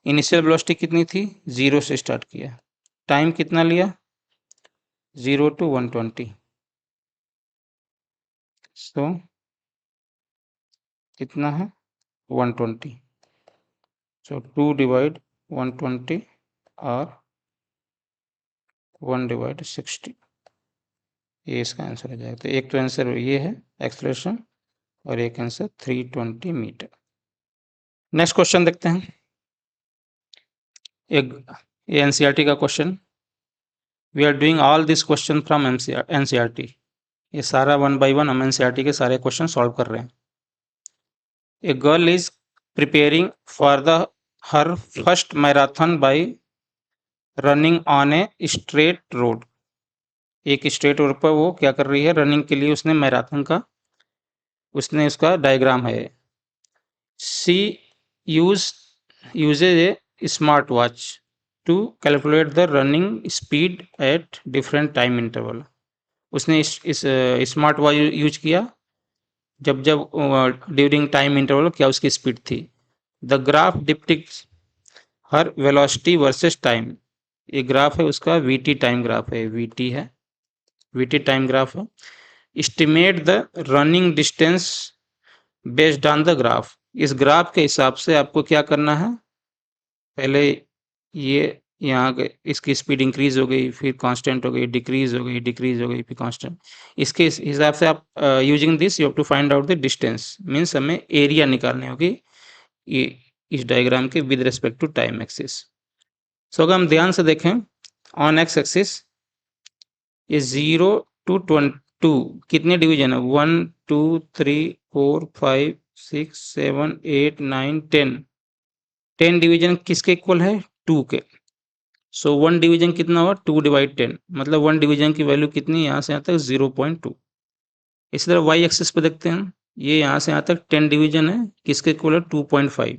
इनिशियल वेलोसिटी कितनी थी, 0 से स्टार्ट किया, टाइम कितना लिया, 0 to 120। सो कितना है, 120। सो 2 डिवाइड 120 और 1 डिवाइड 60, ये इसका आंसर हो जाएगा। तो एक तो आंसर ये है एक्सेलरेशन, और एक आंसर 320 मीटर। नेक्स्ट क्वेश्चन देखते हैं, एक ये एनसीईआरटी का question. We are doing all this question from NCERT. ये सारा 1 by 1 हम एनसीईआरटी के सारे क्वेश्चन सॉल्व कर रहे हैं। A girl is preparing for the her first marathon bye running on a straight road. एक स्ट्रेट रोड पर वो क्या कर रही है, रनिंग के लिए उसने मैराथन का, उसने उसका डायग्राम है। She uses a smart watch to calculate the running speed at different time interval. उसने इस स्मार्ट वॉच यूज किया जब ड्यूरिंग टाइम इंटरवल क्या उसकी स्पीड थी। The graph depicts her velocity versus time. ये ग्राफ है उसका वीटी टाइम ग्राफ है, वीटी है, वीटी टाइम ग्राफ है। Estimate the running distance based on the graph. इस ग्राफ के हिसाब से आपको क्या करना है, पहले ये यहाँ इसकी स्पीड इंक्रीज हो गई, फिर कांस्टेंट हो गई, डिक्रीज हो गई, डिक्रीज हो गई, फिर कांस्टेंट। इसके हिसाब से आप using this you have to find out the distance, means हमें एरिया निकालनी होगी ये इस डायग्राम के with respect to time axis. So अगर हम ध्यान से देखें, ऑन एक्स एक्सिस ये 0 to 2 कितने डिवीजन है, 1 2 3 4 5 6 7 8 9 10, 10 डिवीजन किसके इक्वल है, 2 के। सो 1 डिवीजन कितना हुआ, 2 डिवाइड 10, मतलब 1 डिवीजन की वैल्यू कितनी, यहाँ से यहाँ तक 0.2। इसी तरह वाई एक्सिस पे देखते हैं, ये यहाँ से यहाँ तक 10 डिवीजन है, किसके इक्वल है, 2.5।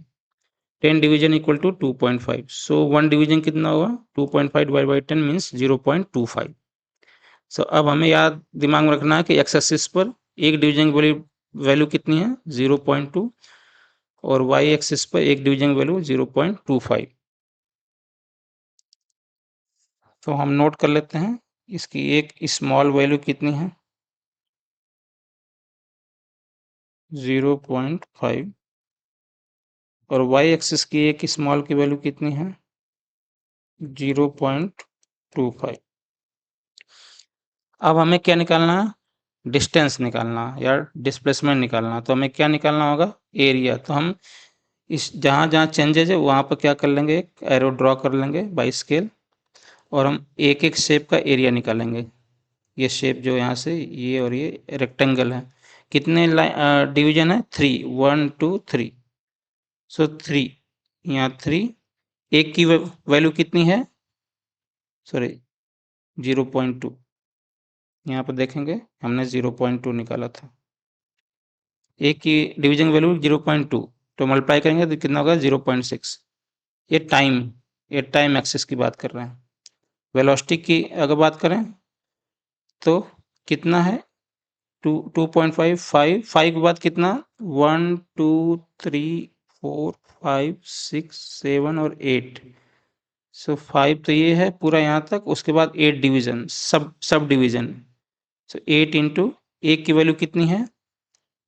10 division equal to 2.5। So 1 division कितना हुआ, 2.5 डिवाइड बाई 10 मीन्स 0.25। सो अब हमें याद दिमाग में रखना है कि एक्स एक्सिस पर एक डिवीजन की वैल्यू कितनी है, 0.2, और वाई एक्सिस पर एक डिवीजन की वैल्यू 0.25। तो हम नोट कर लेते हैं, इसकी एक स्मॉल वैल्यू कितनी है, 0.5, और वाई एक्सिस की एक स्मॉल की वैल्यू कितनी है, 0.25। अब हमें क्या निकालना है, डिस्टेंस निकालना या डिस्प्लेसमेंट निकालना। तो हमें क्या निकालना होगा, एरिया। तो हम इस जहाँ जहाँ चेंजेज है वहाँ पर क्या कर लेंगे, एक एरो ड्रॉ कर लेंगे बाई स्केल, और हम एक एक शेप का एरिया निकालेंगे। ये शेप जो यहाँ से ये और ये रेक्टेंगल है, कितने डिवीजन है, 3, 1 2 3। सो 3, यहाँ 3, एक की वैल्यू कितनी है, सॉरी 0.2, यहाँ पर देखेंगे हमने 0.2 निकाला था, एक की डिवीजन वैल्यू 0.2, तो मल्टीप्लाई करेंगे तो कितना होगा, 0.6। ये टाइम एक्सिस की बात कर रहे हैं। वेलोसिटी की अगर बात करें तो कितना है, 2.5, 5 के बाद कितना, 1 2 3 4 5 6 7 और 8। सो 5 तो ये है पूरा यहाँ तक, उसके बाद 8 डिवीजन, सब डिवीजन। सो 8 इंटू एक की वैल्यू कितनी है,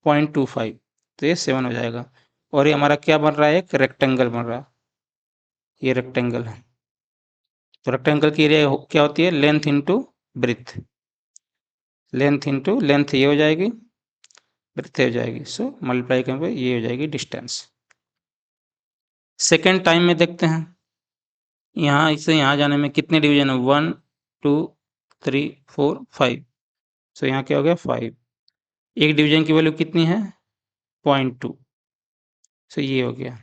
0.25, तो ये 7 हो जाएगा। और ये हमारा क्या बन रहा है, एक रेक्टेंगल बन रहा है, ये रेक्टेंगल है। तो रेक्टेंगल की एरिया क्या होती है, length into breath, length into length ये हो जाएगी, ब्रेथ हो जाएगी। सो मल्टीप्लाई करने पर ये हो जाएगी डिस्टेंस। सेकेंड टाइम में देखते हैं, यहाँ इसे यहाँ जाने में कितने डिवीजन है, 1 2 3 4 5। सो यहाँ क्या हो गया, 5। एक डिवीजन की वैल्यू कितनी है, 0.2। सो ये हो गया।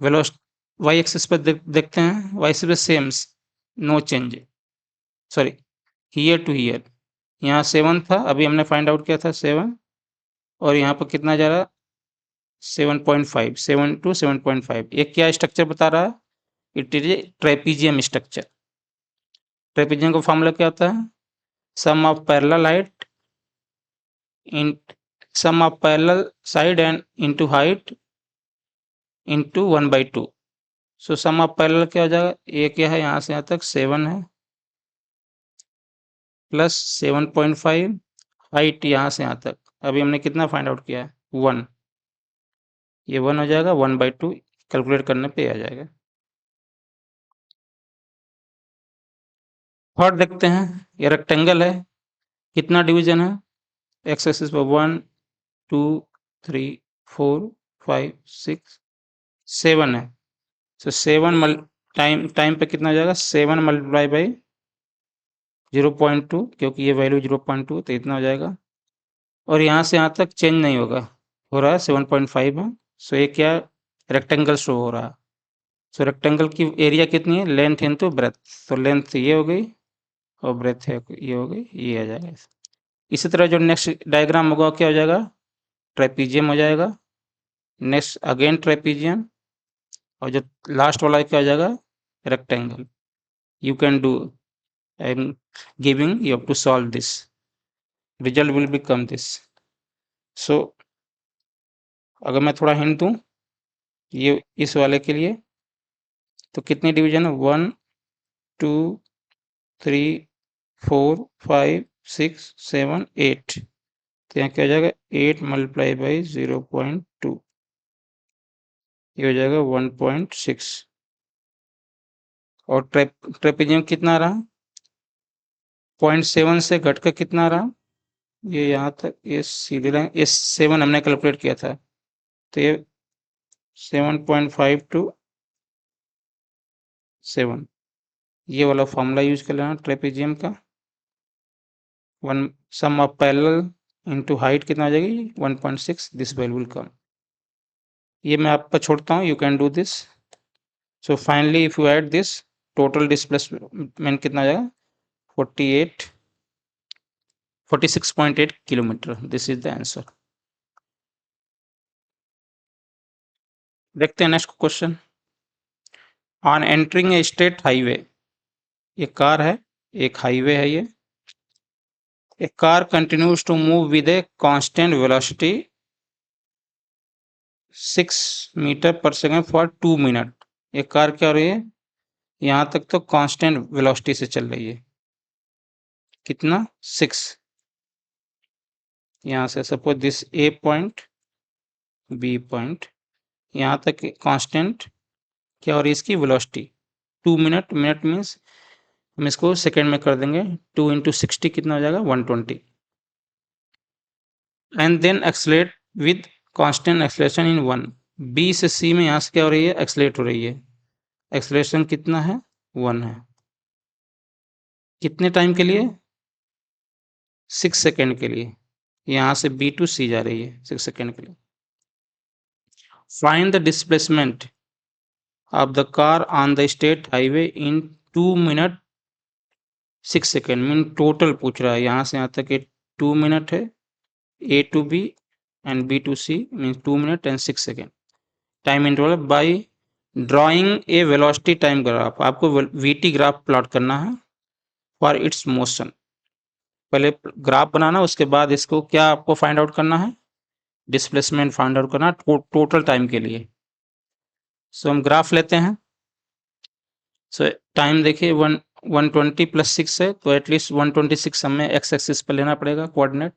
वेलोसिटी वाई एक्सिस पर देखते हैं, वाई एक्सिस पे same, no change, sorry here to here, यहाँ 7 था, अभी हमने फाइंड आउट किया था 7, और यहाँ पर कितना जा रहा है, 7.5, 7 to 7.5। ये क्या स्ट्रक्चर बता रहा है, it is a trapezium structure. Trapezium का फॉर्मूला क्या होता है, sum of parallel height in sum of parallel side and into height into 1/2। So sum of parallel क्या हो जाएगा, ये क्या है, यहाँ से यहाँ तक 7 है, प्लस 7.5, हाइट यहाँ से यहाँ तक अभी हमने कितना फाइंड आउट किया है, 1, ये 1 हो जाएगा, 1/2 कैलकुलेट करने पे आ जाएगा। थर्ड देखते हैं, ये रेक्टेंगल है, कितना डिवीजन है, एक्स एक्सिस पर 1 2 3 4 5 6 7 है। सो 7 टाइम टाइम पे कितना हो जाएगा, 7 मल्टीप्लाई बाई 0.2, क्योंकि ये वैल्यू 0.2, तो इतना हो जाएगा। और यहाँ से यहाँ तक चेंज नहीं होगा, हो रहा है 7.5 है। सो ये क्या, रेक्टेंगल शो हो रहा है। सो रेक्टेंगल की एरिया कितनी है, लेंथ इंटू ब्रेथ। तो लेंथ ये हो गई और ब्रेथ है ये हो गई, ये आ जाएगा। इसी तरह जो नेक्स्ट डायग्राम होगा क्या हो जाएगा, ट्रेपीजियम हो जाएगा, नेक्स्ट अगेन ट्रेपीजियम, और जो लास्ट वाला क्या हो जाएगा, rectangle. You can do, I am giving, you have to solve this, result will become this. So अगर मैं थोड़ा हिंट दूं, ये इस वाले के लिए तो कितनी डिवीजन है 1 2 3 4 5 6 7 8 तो यहाँ क्या हो जाएगा 8 मल्टीप्लाई बाई 0.2 ये हो जाएगा 1.6 और ट्रेपेजियम कितना रहा 0.7 से घट कर कितना रहा ये यहाँ तक ये सीधी लाइन ये 7 हमने कैलकुलेट किया था तो ये 7.5 टू 7 ये वाला फॉर्मूला यूज कर लेना ट्रेपेजियम का one sum of parallel into height कितना आ जाएगी 1.6 दिस वैल्यू विल कम ये मैं आप पर छोड़ता हूँ you can do this so finally if you add this total displacement कितना आ जाएगा 46.8 kilometre this is the answer देखते हैं next question on entering A state highway ये कार है एक हाईवे है ये A car continues to move with a constant velocity 6 metre पर सेकंड फॉर 2 मिनट ये कार क्या हो रही है यहाँ तक तो कांस्टेंट वेलोसिटी से चल रही है कितना 6 यहाँ से suppose this A point B point यहाँ तक कांस्टेंट क्या हो रही है इसकी वेलोसिटी 2 मिनट मिनट मीन्स हम इसको सेकेंड में कर देंगे 2 इंटू 60 कितना हो जाएगा 120 and then accelerate with constant acceleration in 1 B से सी में यहाँ से क्या हो रही है एक्सलेट हो रही है एक्सलेशन कितना है 1 है कितने टाइम के लिए 6 सेकेंड के लिए यहाँ से बी टू सी जा रही है 6 सेकेंड के लिए find the displacement of the car on the state highway in 2 minute 6 second mean total पूछ रहा है यहाँ से यहाँ तक 2 मिनट है A to B and B to C means 2 minutes and 6 seconds. Time interval by drawing a velocity time graph. आपको VT graph plot करना है for its motion. पहले ग्राफ बनाना उसके बाद इसको क्या आपको फाइंड आउट करना है डिस्प्लेसमेंट फाइंड आउट करना टोटल टाइम के लिए सो हम ग्राफ लेते हैं सो टाइम देखिए 120 प्लस 6 है तो एटलीस्ट 126 हमें एक्स एक्सिस पर लेना पड़ेगा कोऑर्डिनेट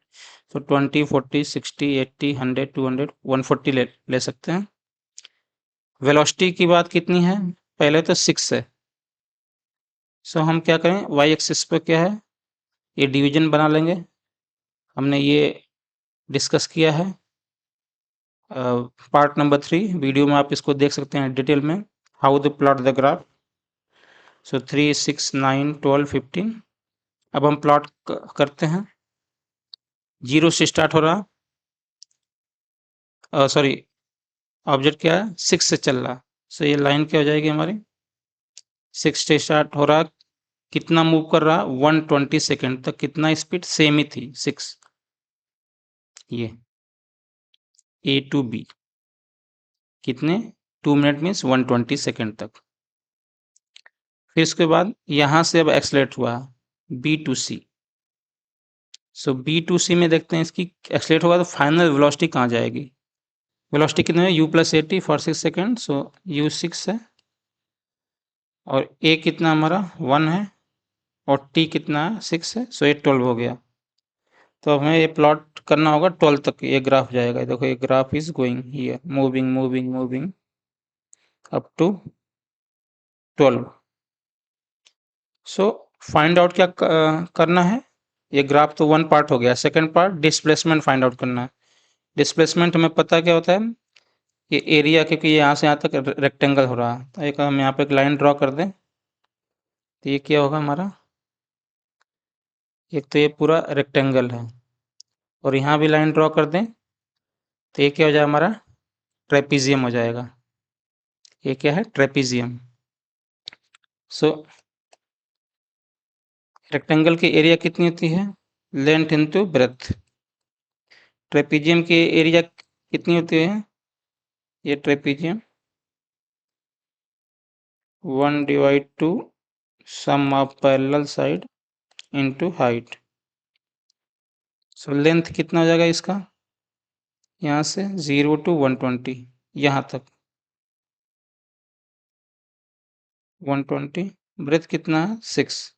तो 20 40 60 80 100 200 140 ले सकते हैं वेलोसिटी की बात कितनी है पहले तो 6 है सो हम क्या करें वाई एक्सिस पर क्या है ये डिवीजन बना लेंगे हमने ये डिस्कस किया है पार्ट नंबर 3 वीडियो में आप इसको देख सकते हैं डिटेल में how the plot the graph so 3 6 9 12 15 अब हम प्लॉट करते हैं 0 से स्टार्ट हो रहा सॉरी ऑब्जेक्ट क्या है 6 से चल रहा सो ये लाइन क्या हो जाएगी हमारी 6 से स्टार्ट हो रहा कितना मूव कर रहा 120 सेकेंड तक कितना स्पीड सेम ही थी 6 ये A to B कितने 2 मिनट मीन्स 120 सेकेंड तक फिर इसके बाद यहाँ से अब एक्सलेट हुआ B to C so B to C में देखते हैं इसकी एक्सलेट होगा तो फाइनल वेलोसिटी कहाँ जाएगी वेलोसिटी कितनी है u+80 for 6 second so u6 है और A कितना हमारा 1 है और T कितना है 6 है सो ये 12 हो गया तो हमें ये प्लॉट करना होगा 12 तक ये ग्राफ जाएगा देखो ये graph is going here moving moving moving up to 12 so find out क्या करना है ये ग्राफ तो 1 पार्ट हो गया second part displacement find out करना है डिस्प्लेसमेंट हमें पता क्या होता है ये एरिया क्योंकि यहाँ से यहाँ तक रेक्टेंगल हो रहा है तो एक हम यहाँ पे एक लाइन ड्रॉ कर दें तो ये क्या होगा हमारा एक तो ये पूरा रेक्टेंगल है और यहाँ भी लाइन ड्रॉ कर दें तो ये क्या हो जाएगा हमारा ट्रेपीजियम हो जाएगा ये क्या है ट्रेपीजियम सो रेक्टेंगल की एरिया कितनी होती है लेंथ इनटू ब्रेथ ट्रेपीजियम की एरिया कितनी होती है ये trapezium 1/2 sum of parallel side into height so length कितना हो जाएगा इसका यहाँ से 0 to 120 यहाँ तक 120, ब्रेथ कितना है 6।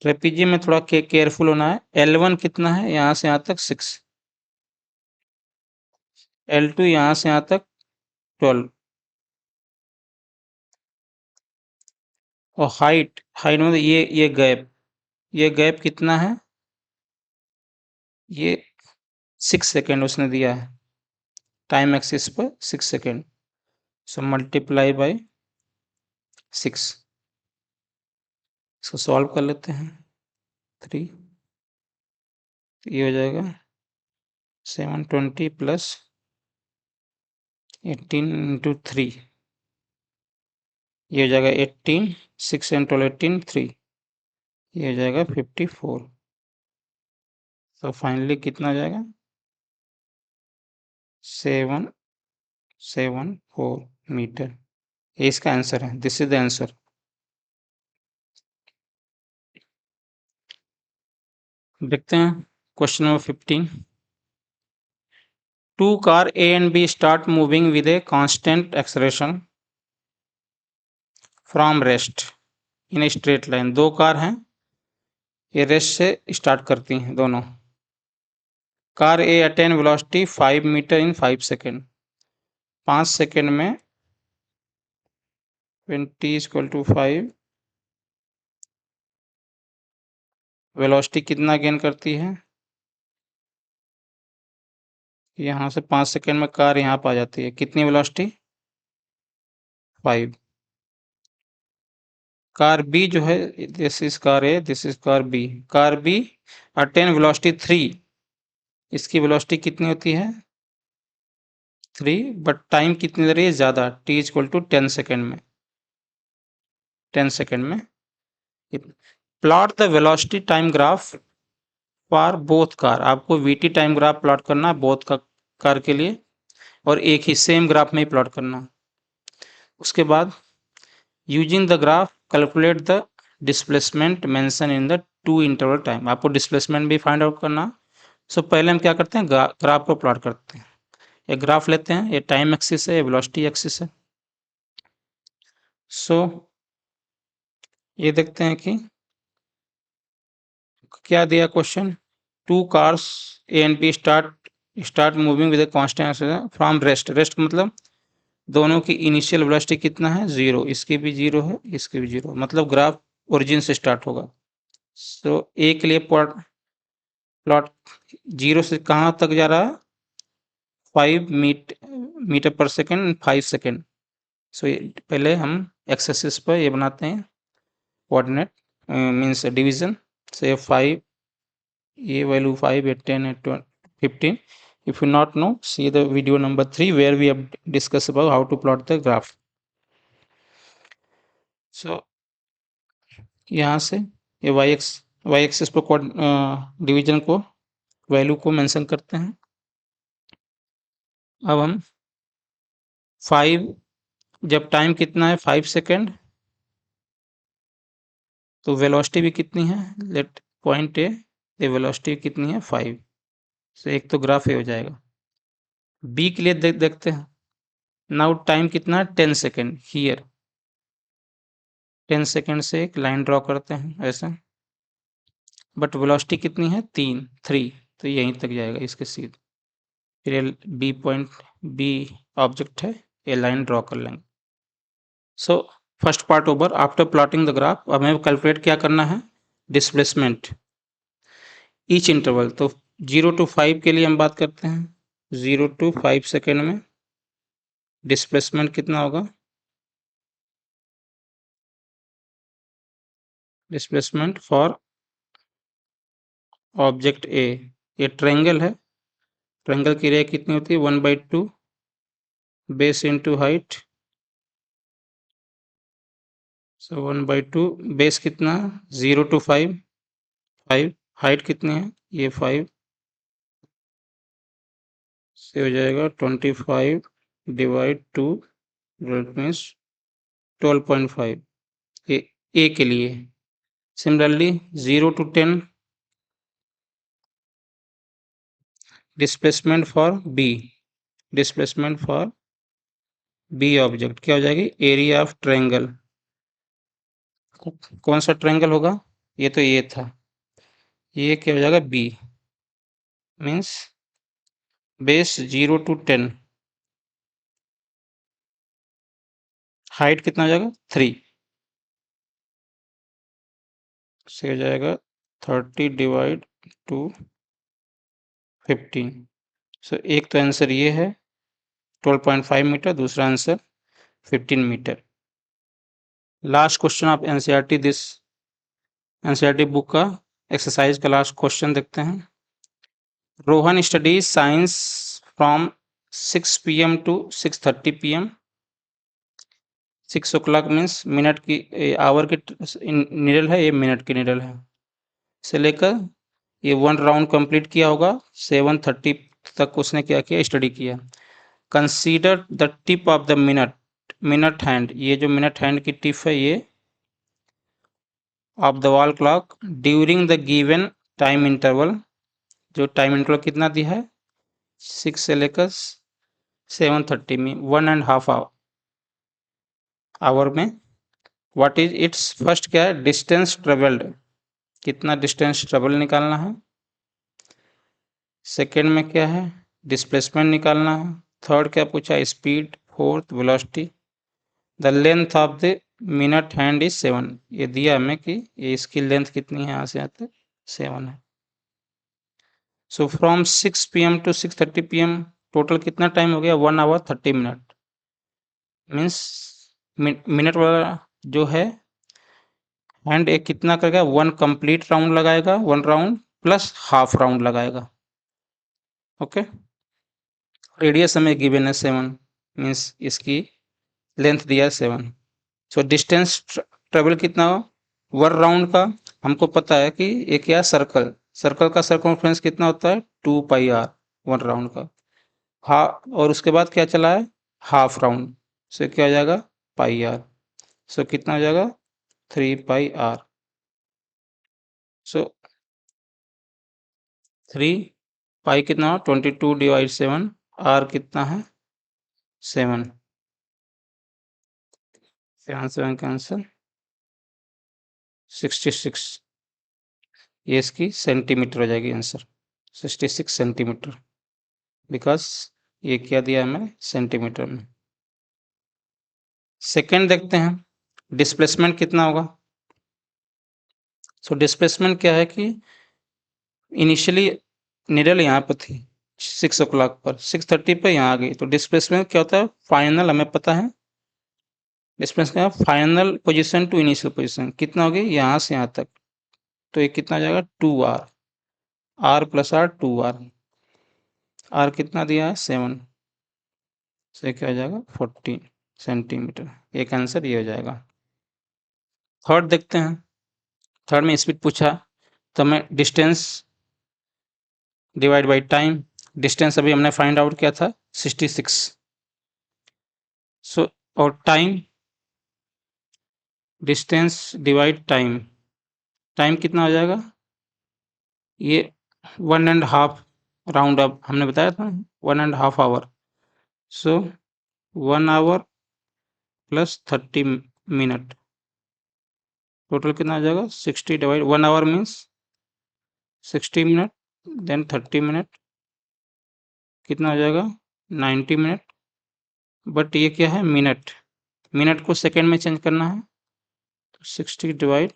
ट्रेपीजियम में थोड़ा केयरफुल होना है। L1 कितना है, यहाँ से यहाँ तक 6, L2 यहाँ से यहाँ तक 12, और हाइट मतलब ये गैप कितना है, ये 6 सेकेंड उसने दिया है टाइम एक्सिस पर, 6 सेकेंड। सो मल्टीप्लाई बाय 6, इसको सॉल्व कर लेते हैं। 3, तो ये हो जाएगा 720 प्लस 18 इंटू 3, ये हो जाएगा 18, 6 एंड 12 18, 3, ये हो जाएगा 54। तो फाइनली कितना हो जाएगा, 774 मीटर। ये इसका आंसर है, दिस इज द आंसर। देखते हैं question number 15। Two car A and B start moving with a constant acceleration from rest in a straight line। दो कार हैं, ये रेस्ट से स्टार्ट करती हैं दोनों। कार ए अटेन वेलोसिटी 5 मीटर इन 5 सेकेंड, 5 सेकेंड में 20 इक्वल टू 5, वेलोसिटी कितना gain करती है, यहाँ से 5 सेकेंड में कार यहाँ पर आ जाती है, कितनी वेलोसिटी 5। कार बी जो है, this is car A, this is car be attain velocity 3, इसकी वेलोसिटी कितनी होती है 3, बट टाइम कितनी दे रही है ज़्यादा, t इक्वल टू 10 सेकेंड में, 10 सेकेंड में। Plot the velocity time graph for both car, आपको वीटी टाइम ग्राफ प्लॉट करना है बोथ का कार के लिए, और एक ही सेम ग्राफ में ही प्लॉट करना। उसके बाद using the graph calculate the displacement mention in the two interval time, आपको डिस्प्लेसमेंट भी फाइंड आउट करना। सो पहले हम क्या करते हैं, ग्राफ को प्लॉट करते हैं। एक ग्राफ लेते हैं, ये टाइम एक्सिस है, ये वेलोसिटी एक्सिस है। सो ये देखते हैं कि क्या दिया question, two cars A and B start moving with constant from rest मतलब दोनों की इनिशियल वेलोसिटी कितना है 0, इसकी भी 0 है, इसकी भी 0, मतलब ग्राफ ओरिजिन से स्टार्ट होगा। सो ए के लिए प्लॉट 0 से कहाँ तक जा रहा है 5 मीटर पर सेकेंड 5 सेकेंड। सो पहले हम एक्स एक्सिस पर ये बनाते हैं कोऑर्डिनेट मीन्स डिवीजन से 5, ये वैल्यू 5 है 10 है 15। if you not know, see the video number 3 where we have discussed about how to plot the graph। so यहाँ से ये y एक्सिस पर डिवीजन को वैल्यू को मेंशन करते हैं। अब हम 5, जब टाइम कितना है 5 सेकेंड, तो वेलोसिटी भी कितनी है, लेट पॉइंट ए, ये वेलोसिटी कितनी है 5। सो एक तो ग्राफ ए हो जाएगा। बी के लिए देखते हैं। नाउ टाइम कितना है 10 सेकेंड, हियर 10 सेकेंड से एक लाइन ड्रॉ करते हैं ऐसे, बट वेलोसिटी कितनी है 3, तो यहीं तक जाएगा इसके सीधे। फिर बी पॉइंट, बी ऑब्जेक्ट है, ये लाइन ड्रॉ कर लेंगे। So first part over. After plotting the graph अब हमें कैलकुलेट क्या करना है, डिस्प्लेसमेंट ईच इंटरवल। तो 0 to 5 के लिए हम बात करते हैं, 0 to 5 सेकेंड में डिस्प्लेसमेंट कितना होगा, डिस्प्लेसमेंट फॉर ऑब्जेक्ट ए, ये ट्रायंगल है, ट्रायंगल की एरिया कितनी होती है 1/2 बेस इंटू हाइट। सो 1/2 बेस कितना 0 to 5, हाइट कितनी है ये 5, से हो जाएगा 25 डिवाइड 2, मीन्स 12.5, ये ए के लिए। Similarly 0 to 10 displacement for B, displacement for B object क्या हो जाएगी? Area of triangle. कौन सा ट्रायंगल होगा? ये तो ये था, ये क्या हो जाएगा? B. Means base 0 to 10, height कितना हो जाएगा? 3 से हो जाएगा 30/2 15। सो एक तो आंसर ये है 12.5 मीटर, दूसरा आंसर 15 मीटर। लास्ट क्वेश्चन आप एनसीईआरटी दिस एनसीईआरटी बुक का एक्सरसाइज का लास्ट क्वेश्चन देखते हैं। Rohan studies science from 6 PM to 6:30 PM। 6 o'clock means minute की आवर की निडल है, ये मिनट की निडल है, से लेकर ये 1 राउंड कंप्लीट किया होगा, 7:30 तक उसने क्या किया? स्टडी किया। Consider the tip of the minute hand, ये जो मिनट हैंड की टिप है ये of the wall clock during the given time interval, जो टाइम इंटरवल कितना दिया है? 6 से लेकर 7:30 में 1.5 आवर में। व्हाट इज इट्स फर्स्ट क्या है? डिस्टेंस ट्रेवल्ड, कितना डिस्टेंस ट्रेवल निकालना है। सेकेंड में क्या है? डिस्प्लेसमेंट निकालना है। थर्ड क्या पूछा? Speed. Fourth velocity. The length of the minute hand is 7, ये दिया हमें कि ये इसकी लेंथ कितनी है, यहाँ से यहाँ तक 7 है। So from 6 PM to 6:30 PM total कितना टाइम हो गया? 1 hour 30 मिनट। मीन्स मिनट वाला जो है हैंड एक कितना करेगा? 1 कंप्लीट राउंड लगाएगा, 1 राउंड प्लस हाफ राउंड लगाएगा। ओके, रेडियस हमें गिवन है 7, मीन्स इसकी लेंथ दिया है 7। सो डिस्टेंस ट्रेवल कितना हो? 1 राउंड का हमको पता है कि ये क्या? सर्कल, सर्कल का सर्कमफ्रेंस कितना होता है? 2πr 1 राउंड का। हा और उसके बाद क्या चला है? हाफ राउंड, से क्या हो जाएगा? πr। सो कितना हो जाएगा? 3πr। सो 3 पाई कितना हो? 22/7, r कितना है? 7। 7 का आंसर 66, ये इसकी सेंटीमीटर हो जाएगी आंसर, 66 सेंटीमीटर, बिकॉज ये क्या दिया हमें? सेंटीमीटर में। सेकेंड देखते हैं, डिस्प्लेसमेंट कितना होगा। सो डिस्प्लेसमेंट क्या है कि इनिशियली निडल यहाँ पर थी 6 o'clock पर, 6:30 पे यहाँ आ गई, तो डिस्प्लेसमेंट क्या होता है? फाइनल हमें पता है, डिस्प्लेसमेंट क्या? Final position to initial position कितना होगी? यहाँ से यहाँ तक, तो ये कितना हो जाएगा? 2r, r plus r 2r, r कितना दिया है? 7, से क्या हो जाएगा? 40 सेंटीमीटर। एक आंसर ये हो जाएगा। थर्ड देखते हैं, थर्ड में स्पीड पूछा, तो हमें distance divide by time, distance अभी हमने फाइंड आउट किया था 66। सो और time, distance divide time, time कितना हो जाएगा? ये 1.5 राउंड अप हमने बताया था, 1.5 hour. So 1 hour plus 30 minute, total कितना हो जाएगा? 60 divide 1 hour means 60 minute, then 30 minute, कितना हो जाएगा? 90 मिनट। बट ये क्या है? मिनट, मिनट को सेकेंड में चेंज करना है, तो 60 डिवाइड,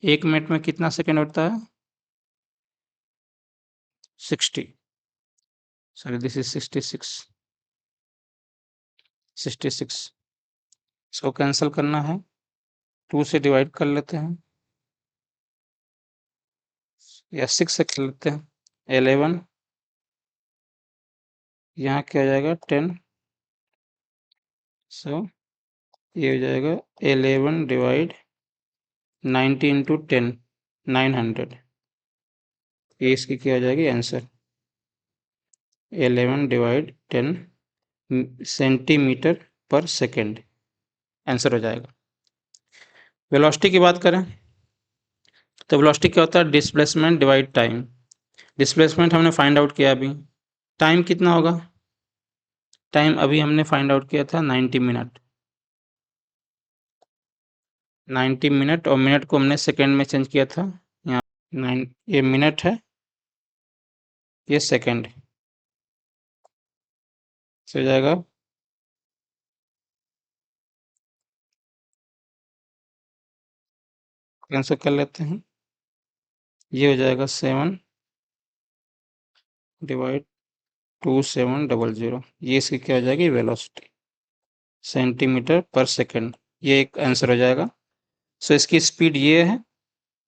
1 मिनट में कितना सेकेंड होता है? 60, सॉरी दिस इज 66। इसको कैंसिल करना है, 2 से डिवाइड कर लेते हैं या 6 से कर लेते हैं, 11, यहाँ क्या हो जाएगा? 10। सो ये हो जाएगा 11 डिवाइड 90 इंटू 10, 900, ये इसकी क्या हो जाएगी? आंसर 11 डिवाइड 10 सेंटीमीटर पर सेकेंड, आंसर हो जाएगा। वेलोसिटी की बात करें तो वेलोसिटी क्या होता है? Displacement divide time. डिस्प्लेसमेंट हमने फाइंड आउट किया अभी, टाइम कितना होगा? टाइम अभी हमने फाइंड आउट किया था 90 मिनट। 90 मिनट और मिनट को हमने सेकेंड में चेंज किया था। यहाँ 9 ये मिनट है, ये सेकेंड से हो जाएगा। कैंसिल कर लेते हैं, ये हो जाएगा 7 डिवाइड 2700। ये इसकी क्या हो जाएगी वेलोसिटी, सेंटीमीटर पर सेकेंड। ये एक आंसर हो जाएगा। सो इसकी स्पीड ये है,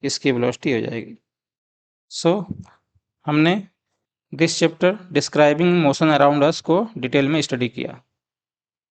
इसकी वेलोसिटी हो जाएगी। सो हमने this chapter describing motion around अस को डिटेल में स्टडी किया।